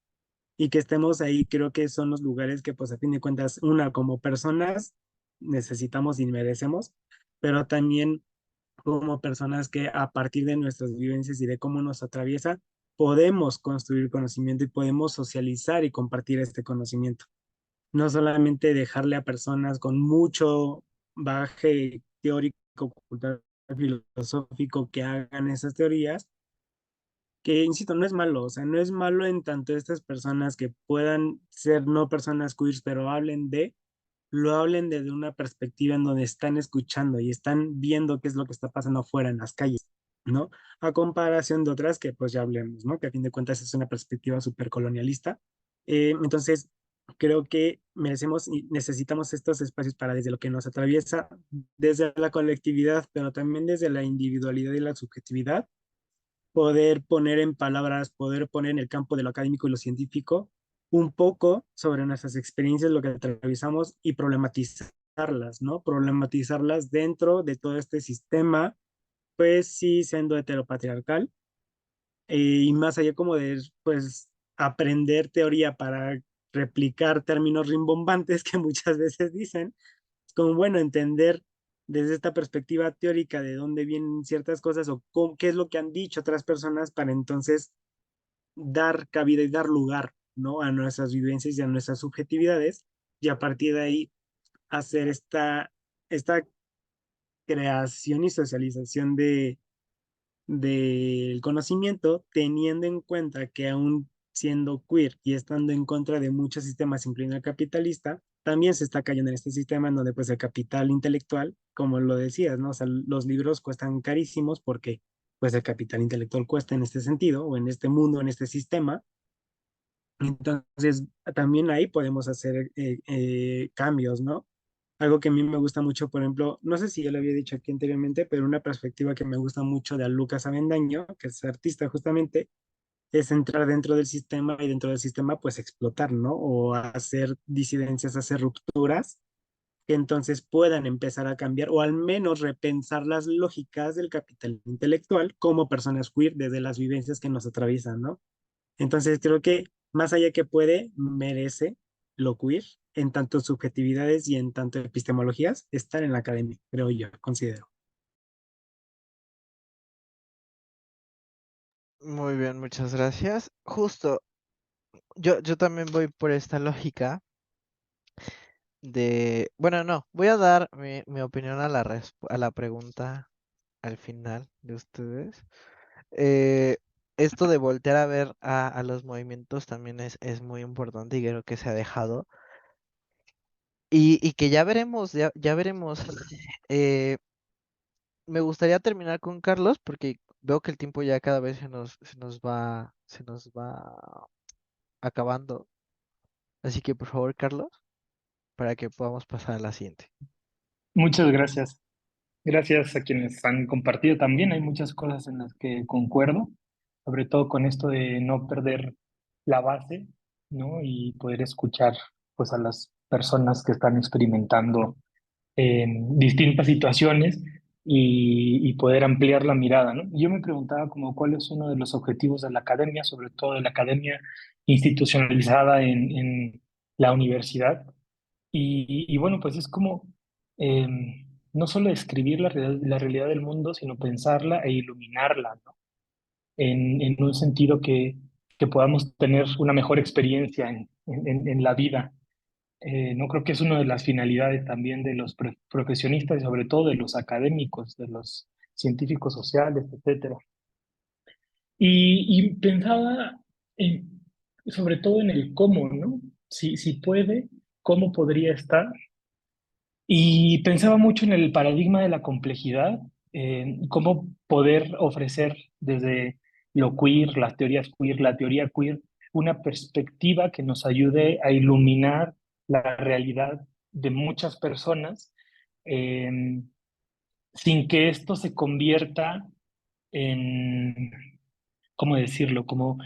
y que estemos ahí, creo que son los lugares que pues a fin de cuentas, una como personas necesitamos y merecemos, pero también como personas que a partir de nuestras vivencias y de cómo nos atraviesa, podemos construir conocimiento y podemos socializar y compartir este conocimiento no solamente dejarle a personas con mucho bagaje teórico, cultural, filosófico que hagan esas teorías, que insisto, no es malo, o sea, no es malo en tanto estas personas que puedan ser no personas queers, pero lo hablen desde una perspectiva en donde están escuchando y están viendo qué es lo que está pasando afuera en las calles, ¿no? A comparación de otras que pues ya hablemos, ¿no? Que a fin de cuentas es una perspectiva súper colonialista. Entonces, creo que merecemos y necesitamos estos espacios para desde lo que nos atraviesa, desde la colectividad, pero también desde la individualidad y la subjetividad, poder poner en palabras, poder poner en el campo de lo académico y lo científico un poco sobre nuestras experiencias, lo que atravesamos y problematizarlas, ¿no? Problematizarlas dentro de todo este sistema, pues sí, siendo heteropatriarcal, y más allá como de, pues, aprender teoría para replicar términos rimbombantes que muchas veces dicen, es como, bueno, entender desde esta perspectiva teórica de dónde vienen ciertas cosas o qué es lo que han dicho otras personas para entonces dar cabida y dar lugar, ¿no? A nuestras vivencias y a nuestras subjetividades y a partir de ahí hacer esta creación y socialización del conocimiento, teniendo en cuenta que aún siendo queer y estando en contra de muchos sistemas, incluyendo el capitalista, también se está cayendo en este sistema en donde pues el capital intelectual, como lo decías, ¿no? O sea, los libros cuestan carísimos porque pues el capital intelectual cuesta en este sentido, o en este mundo, en este sistema. Entonces, también ahí podemos hacer cambios, ¿no? Algo que a mí me gusta mucho, por ejemplo, no sé si ya lo había dicho aquí anteriormente, pero una perspectiva que me gusta mucho de Lucas Avendaño, que es artista justamente, es entrar dentro del sistema y dentro del sistema pues explotar, ¿no? O hacer disidencias, hacer rupturas que entonces puedan empezar a cambiar o al menos repensar las lógicas del capital intelectual como personas queer desde las vivencias que nos atraviesan, ¿no? Entonces creo que más allá que puede, merece lo queer en tanto subjetividades y en tanto epistemologías, estar en la academia, creo yo, considero. Muy bien, muchas gracias. Justo, yo también voy por esta lógica bueno, no, voy a dar mi opinión a la pregunta al final de ustedes. Eh, Esto de voltear a ver a los movimientos también es muy importante y creo que se ha dejado. Y que ya veremos, ya veremos. Eh, Me gustaría terminar con Carlos porque veo que el tiempo ya cada vez se nos va acabando. Así que por favor, Carlos, para que podamos pasar a la siguiente. Muchas gracias. Gracias a quienes han compartido también. Hay muchas cosas en las que concuerdo, sobre todo con esto de no perder la base, ¿no? Y poder escuchar, pues, a las personas que están experimentando distintas situaciones y poder ampliar la mirada, ¿no? Yo me preguntaba como cuál es uno de los objetivos de la academia, sobre todo de la academia institucionalizada en la universidad. Y bueno, pues es como no solo describir la realidad del mundo, sino pensarla e iluminarla, ¿no? En un sentido que podamos tener una mejor experiencia en la vida. No creo que es una de las finalidades también de los profesionistas y sobre todo de los académicos, de los científicos sociales, etcétera. Y pensaba sobre todo en el cómo, ¿no? Si puede, cómo podría estar. Y pensaba mucho en el paradigma de la complejidad, cómo poder ofrecer desde lo queer, las teorías queer, la teoría queer, una perspectiva que nos ayude a iluminar la realidad de muchas personas, eh, sin que esto se convierta en, ¿cómo decirlo? Como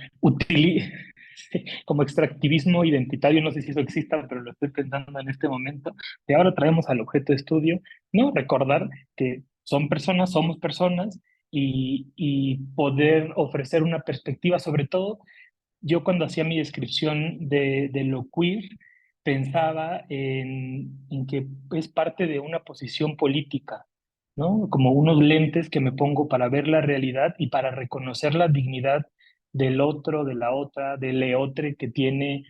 extractivismo identitario, no sé si eso exista, pero lo estoy pensando en este momento, de ahora traemos al objeto de estudio, ¿no? Recordar que son personas, somos personas y poder ofrecer una perspectiva, sobre todo, yo cuando hacía mi descripción de lo queer, pensaba en que es parte de una posición política, ¿no? Como unos lentes que me pongo para ver la realidad y para reconocer la dignidad del otro, de la otra, del leotre que tiene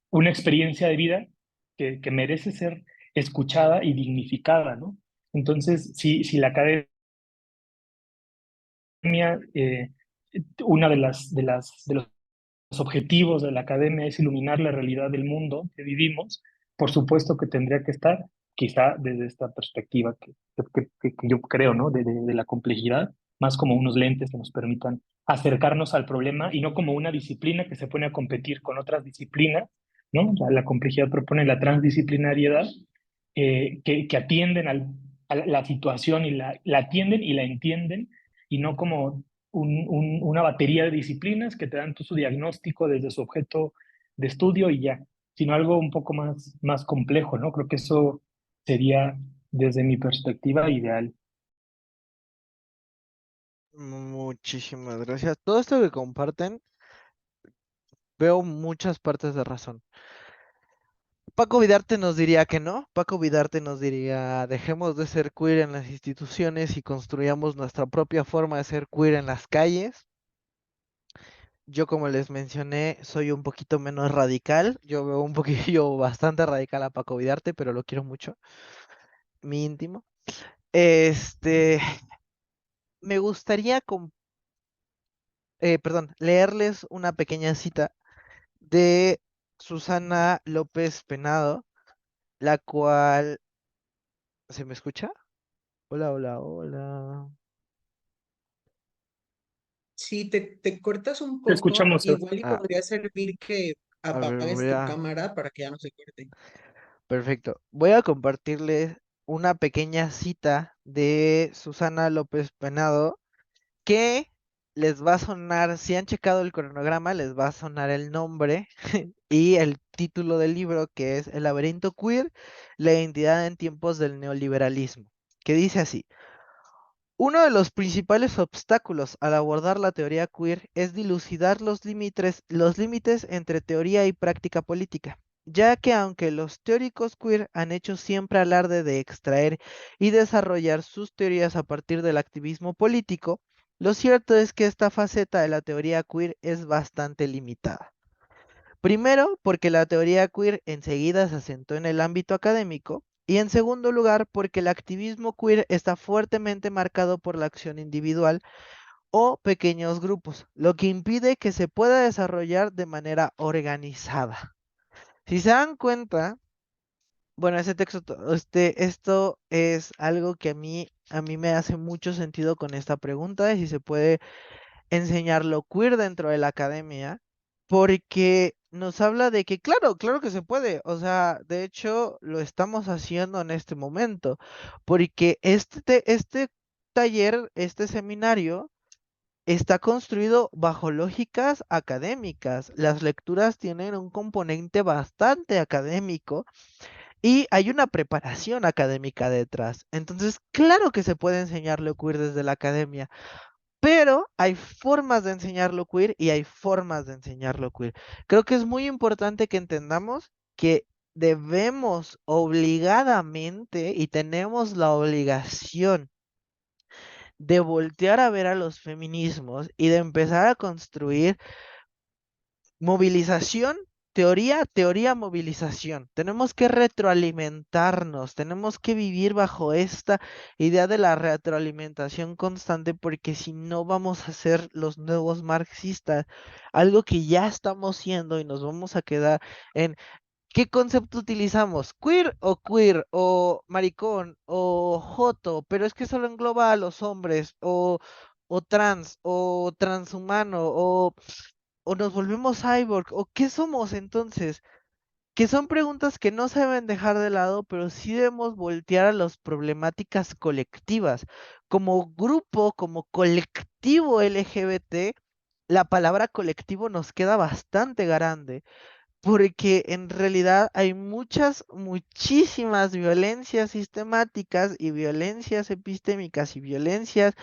una experiencia de vida que merece ser escuchada y dignificada, ¿no? Entonces, si la academia, una de los objetivos de la academia es iluminar la realidad del mundo que vivimos, por supuesto que tendría que estar quizá desde esta perspectiva que yo creo, ¿no? De la complejidad, más como unos lentes que nos permitan acercarnos al problema y no como una disciplina que se pone a competir con otras disciplinas, ¿no? La complejidad propone la transdisciplinariedad, que atienden a la situación y la atienden y la entienden, y no como una batería de disciplinas que te dan su diagnóstico desde su objeto de estudio y ya, sino algo un poco más complejo, ¿no? Creo que eso sería, desde mi perspectiva, ideal. Muchísimas gracias. Todo esto que comparten, veo muchas partes de razón. Paco Vidarte nos diría que no. Paco Vidarte nos diría, dejemos de ser queer en las instituciones y construyamos nuestra propia forma de ser queer en las calles. Yo, como les mencioné, soy un poquito menos radical. Yo veo un poquillo bastante radical a Paco Vidarte, pero lo quiero mucho. Mi íntimo. Este, Me gustaría, perdón, leerles una pequeña cita de Susana López Penado, la cual... ¿Se me escucha? Hola, hola, hola. Si te cortas un Te poco, escuchamos, Sebas. igual y Ah, podría servir que a ver, apagues voy tu a... cámara para que ya no se corte. Perfecto. Voy a compartirles una pequeña cita de Susana López Penado que les va a sonar, si han checado el cronograma, les va a sonar el nombre y el título del libro, que es El laberinto queer, la identidad en tiempos del neoliberalismo, que dice así: uno de los principales obstáculos al abordar la teoría queer es dilucidar los límites entre teoría y práctica política, ya que aunque los teóricos queer han hecho siempre alarde de extraer y desarrollar sus teorías a partir del activismo político, lo cierto es que esta faceta de la teoría queer es bastante limitada. Primero, porque la teoría queer enseguida se asentó en el ámbito académico, y en segundo lugar, porque el activismo queer está fuertemente marcado por la acción individual o pequeños grupos, lo que impide que se pueda desarrollar de manera organizada. Si se dan cuenta, bueno, ese texto, esto es algo que a mí me hace mucho sentido con esta pregunta de si se puede enseñar lo queer dentro de la academia, porque nos habla de que, claro, claro que se puede, o sea, de hecho lo estamos haciendo en este momento, porque este taller, este seminario, está construido bajo lógicas académicas. Las lecturas tienen un componente bastante académico y hay una preparación académica detrás. Entonces, claro que se puede enseñar lo queer desde la academia. Pero hay formas de enseñarlo queer y hay formas de enseñarlo queer. Creo que es muy importante que entendamos que debemos obligadamente y tenemos la obligación de voltear a ver a los feminismos y de empezar a construir movilización, teoría, teoría, movilización. Tenemos que retroalimentarnos, tenemos que vivir bajo esta idea de la retroalimentación constante, porque si no vamos a ser los nuevos marxistas, algo que ya estamos siendo y nos vamos a quedar en ¿qué concepto utilizamos? Queer o maricón o joto, pero es que solo engloba a los hombres o transhumano o nos volvemos cyborg, o qué somos entonces, que son preguntas que no se deben dejar de lado, pero sí debemos voltear a las problemáticas colectivas. Como grupo, como colectivo LGBT, la palabra colectivo nos queda bastante grande, porque en realidad hay muchísimas violencias sistemáticas y violencias epistémicas y violencias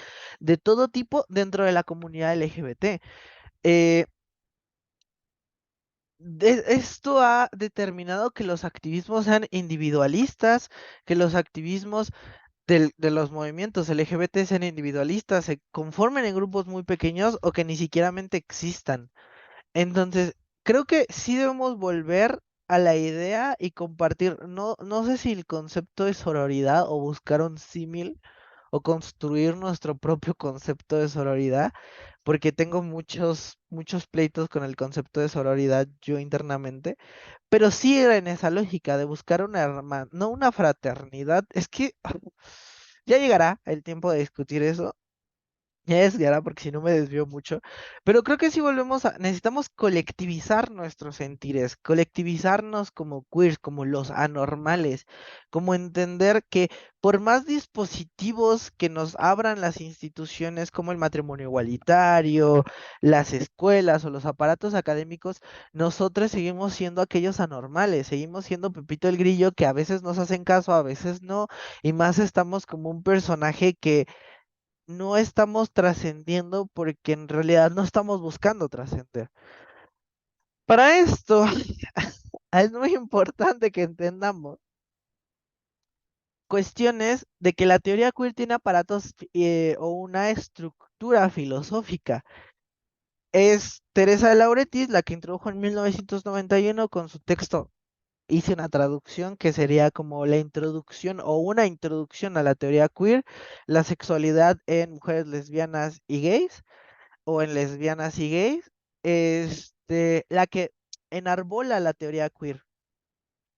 de todo tipo dentro de la comunidad LGBT. Eh, Esto ha determinado que los activismos sean individualistas, que los activismos de los movimientos LGBT sean individualistas, se conformen en grupos muy pequeños o que ni siquiera existan. Entonces, creo que sí debemos volver a la idea y compartir, no sé si el concepto de sororidad o buscar un símil o construir nuestro propio concepto de sororidad, porque tengo muchos pleitos con el concepto de sororidad yo internamente, pero sí era en esa lógica de buscar una hermana, no una fraternidad, es que ya llegará el tiempo de discutir eso. Ya es Yara, porque si no me desvío mucho. Pero creo que si volvemos a, necesitamos colectivizar nuestros sentires, colectivizarnos como queers, como los anormales, como entender que por más dispositivos que nos abran las instituciones como el matrimonio igualitario, las escuelas o los aparatos académicos, nosotros seguimos siendo aquellos anormales, seguimos siendo Pepito el Grillo que a veces nos hacen caso, a veces no, y más estamos como un personaje que no estamos trascendiendo porque en realidad no estamos buscando trascender. Para esto es muy importante que entendamos cuestiones de que la teoría queer tiene aparatos o una estructura filosófica. Es Teresa de Lauretis la que introdujo en 1991 con su texto. Hice una traducción que sería como la introducción o una introducción a la teoría queer, la sexualidad en mujeres lesbianas y gays o en lesbianas y gays, la que enarbola la teoría queer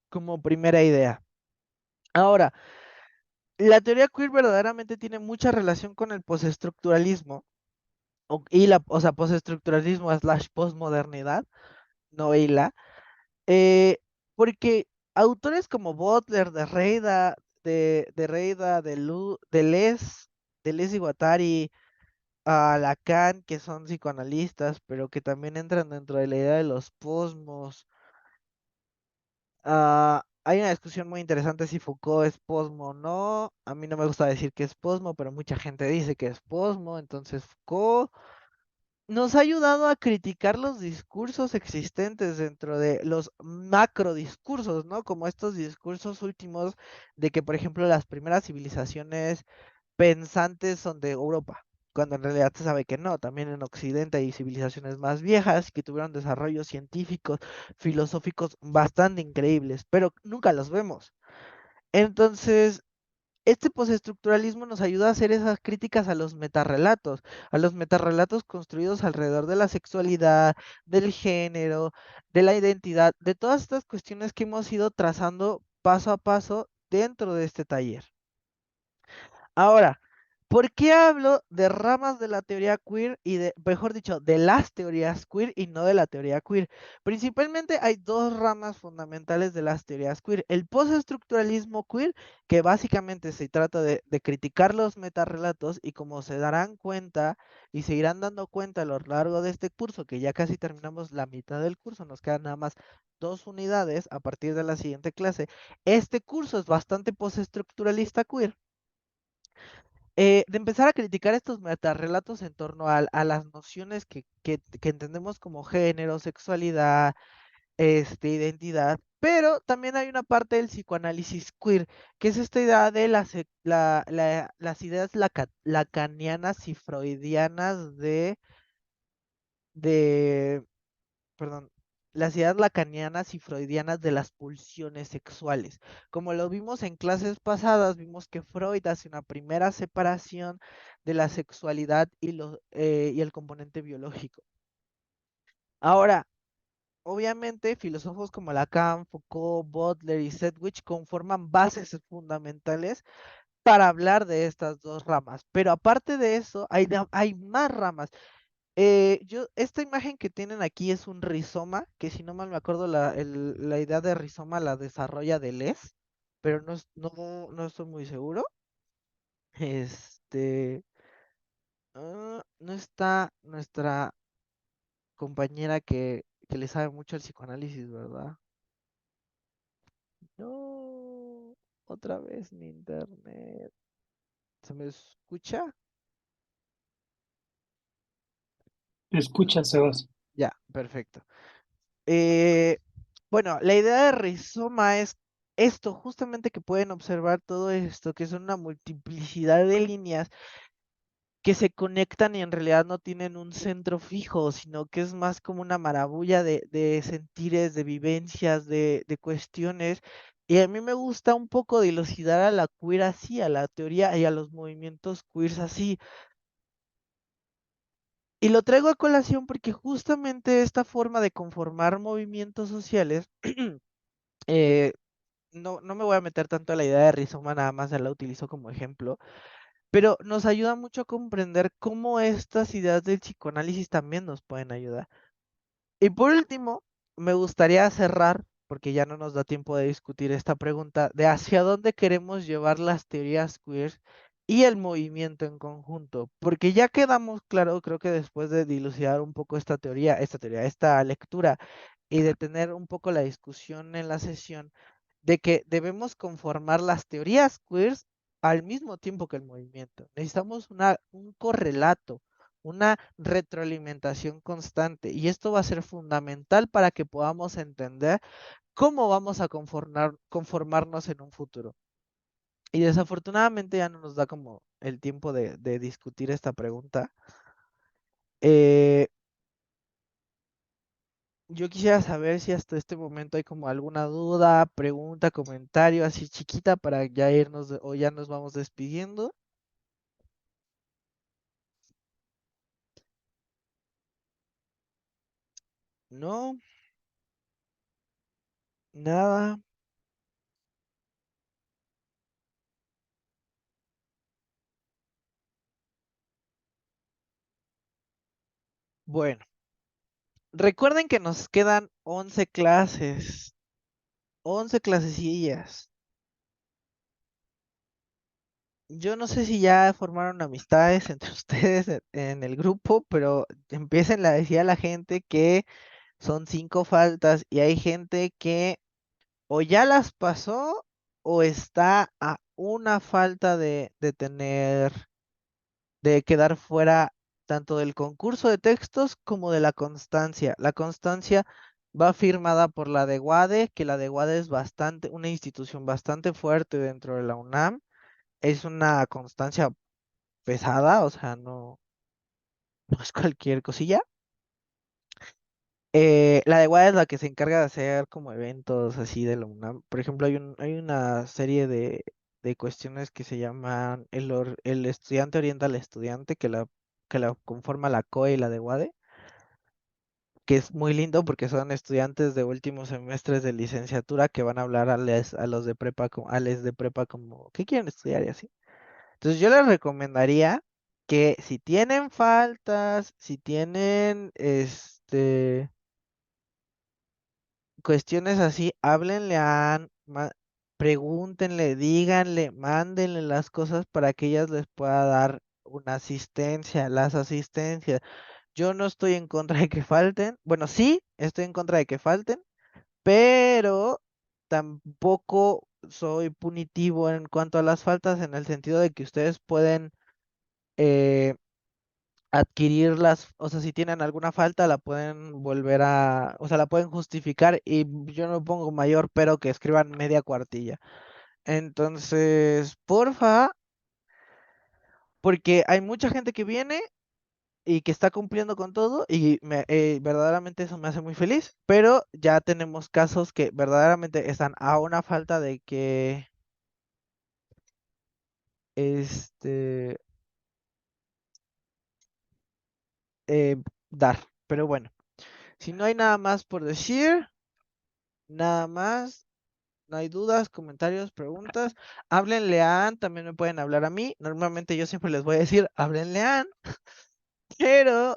como primera idea. Ahora, la teoría queer verdaderamente tiene mucha relación con el postestructuralismo, o sea, postestructuralismo slash postmodernidad, no y la, eh, porque autores como Butler, de Reida, Deleuze y Guattari, a Lacan, que son psicoanalistas, pero que también entran dentro de la idea de los posmos. Hay una discusión muy interesante si Foucault es posmo o no. A mí no me gusta decir que es posmo, pero mucha gente dice que es posmo. Entonces Foucault nos ha ayudado a criticar los discursos existentes dentro de los macro discursos, ¿no? Como estos discursos últimos de que, por ejemplo, las primeras civilizaciones pensantes son de Europa, cuando en realidad se sabe que no. También en Occidente hay civilizaciones más viejas que tuvieron desarrollos científicos, filosóficos bastante increíbles, pero nunca los vemos. Entonces, este postestructuralismo nos ayuda a hacer esas críticas a los metarrelatos construidos alrededor de la sexualidad, del género, de la identidad, de todas estas cuestiones que hemos ido trazando paso a paso dentro de este taller. Ahora, ¿por qué hablo de ramas de la teoría queer y mejor dicho, de las teorías queer y no de la teoría queer? Principalmente hay dos ramas fundamentales de las teorías queer. El postestructuralismo queer, que básicamente se trata de criticar los metarrelatos y como se darán cuenta y se irán dando cuenta a lo largo de este curso, que ya casi terminamos la mitad del curso, nos quedan nada más 2 unidades a partir de la siguiente clase. Este curso es bastante postestructuralista queer, de empezar a criticar estos metarrelatos en torno a las nociones que entendemos como género, sexualidad, identidad, pero también hay una parte del psicoanálisis queer, que es esta idea de las ideas lacanianas y freudianas de perdón, las ideas lacanianas y freudianas de las pulsiones sexuales. Como lo vimos en clases pasadas, vimos que Freud hace una primera separación de la sexualidad y el componente biológico. Ahora, obviamente, filósofos como Lacan, Foucault, Butler y Sedgwick conforman bases fundamentales para hablar de estas dos ramas, pero aparte de eso, hay más ramas. Esta imagen que tienen aquí es un rizoma, que si no mal me acuerdo, la idea de rizoma la desarrolla Deleuze, pero no estoy muy seguro. Este, no está nuestra compañera que le sabe mucho el psicoanálisis, ¿verdad? No, otra vez mi internet. ¿Se me escucha? Escucha, Sebas. Ya, perfecto. Eh, bueno, la idea de rizoma es esto, justamente que pueden observar todo esto, que son una multiplicidad de líneas que se conectan y en realidad no tienen un centro fijo, sino que es más como una marabulla de sentires, de vivencias, de cuestiones. Y a mí me gusta un poco dilucidar a la queer así, a la teoría y a los movimientos queers así. Y lo traigo a colación porque justamente esta forma de conformar movimientos sociales eh, no me voy a meter tanto a la idea de rizoma, nada más la utilizo como ejemplo, pero nos ayuda mucho a comprender cómo estas ideas del psicoanálisis también nos pueden ayudar. Y por último, me gustaría cerrar, porque ya no nos da tiempo de discutir esta pregunta, de hacia dónde queremos llevar las teorías queer y el movimiento en conjunto, porque ya quedamos claro, creo que después de dilucidar un poco esta lectura y de tener un poco la discusión en la sesión, de que debemos conformar las teorías queers al mismo tiempo que el movimiento. Necesitamos un correlato, una retroalimentación constante, y esto va a ser fundamental para que podamos entender cómo vamos a conformarnos en un futuro. Y desafortunadamente ya no nos da como el tiempo de discutir esta pregunta. Eh, yo quisiera saber si hasta este momento hay como alguna duda, pregunta, comentario así chiquita para ya irnos o ya nos vamos despidiendo. No, nada. Bueno, recuerden que nos quedan 11 clases, 11 clasecillas. Yo no sé si ya formaron amistades entre ustedes en el grupo, pero empiecen a decir a la gente que son 5 faltas y hay gente que o ya las pasó o está a una falta de quedar fuera tanto del concurso de textos como de la constancia. La constancia va firmada por la de UADE, que la de UADE es una institución bastante fuerte dentro de la UNAM. Es una constancia pesada, o sea, no es cualquier cosilla. La de WAD es la que se encarga de hacer como eventos así de la UNAM. Por ejemplo, hay una serie de cuestiones que se llaman el estudiante orienta al estudiante, que la conforma la COE y la de WADE, que es muy lindo porque son estudiantes de últimos semestres de licenciatura que van a hablar a los de prepa, a les de prepa como, ¿qué quieren estudiar? Y así. Entonces yo les recomendaría que si tienen faltas, si tienen cuestiones así, háblenle a Ann, pregúntenle, díganle, mándenle las cosas para que ellas les pueda dar una asistencia, las asistencias. Yo no estoy en contra de que falten, bueno, sí, estoy en contra de que falten, pero tampoco soy punitivo en cuanto a las faltas, en el sentido de que ustedes pueden eh, adquirirlas, o sea, si tienen alguna falta, la pueden o sea, la pueden justificar y yo no pongo mayor pero que escriban media cuartilla. Entonces, porfa, porque hay mucha gente que viene y que está cumpliendo con todo y verdaderamente eso me hace muy feliz, pero ya tenemos casos que verdaderamente están a una falta de que, este, eh, dar. Pero bueno, si no hay nada más por decir, nada más. No hay dudas, comentarios, preguntas. Háblenle a Ann, también me pueden hablar a mí. Normalmente yo siempre les voy a decir, háblenle a Ann, pero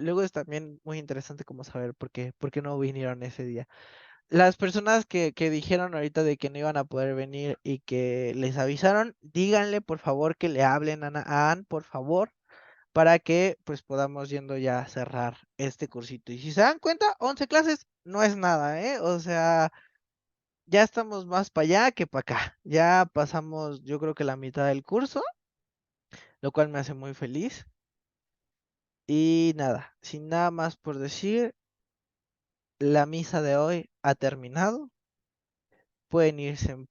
luego es también muy interesante como saber por qué no vinieron ese día. Las personas que dijeron ahorita de que no iban a poder venir y que les avisaron, díganle por favor que le hablen a Ann, por favor, para que pues podamos yendo ya a cerrar este cursito. Y si se dan cuenta, 11 clases no es nada, ¿eh? O sea, ya estamos más para allá que para acá. Ya pasamos, yo creo que la mitad del curso, lo cual me hace muy feliz. Y nada, sin nada más por decir, la misa de hoy ha terminado. Pueden irse en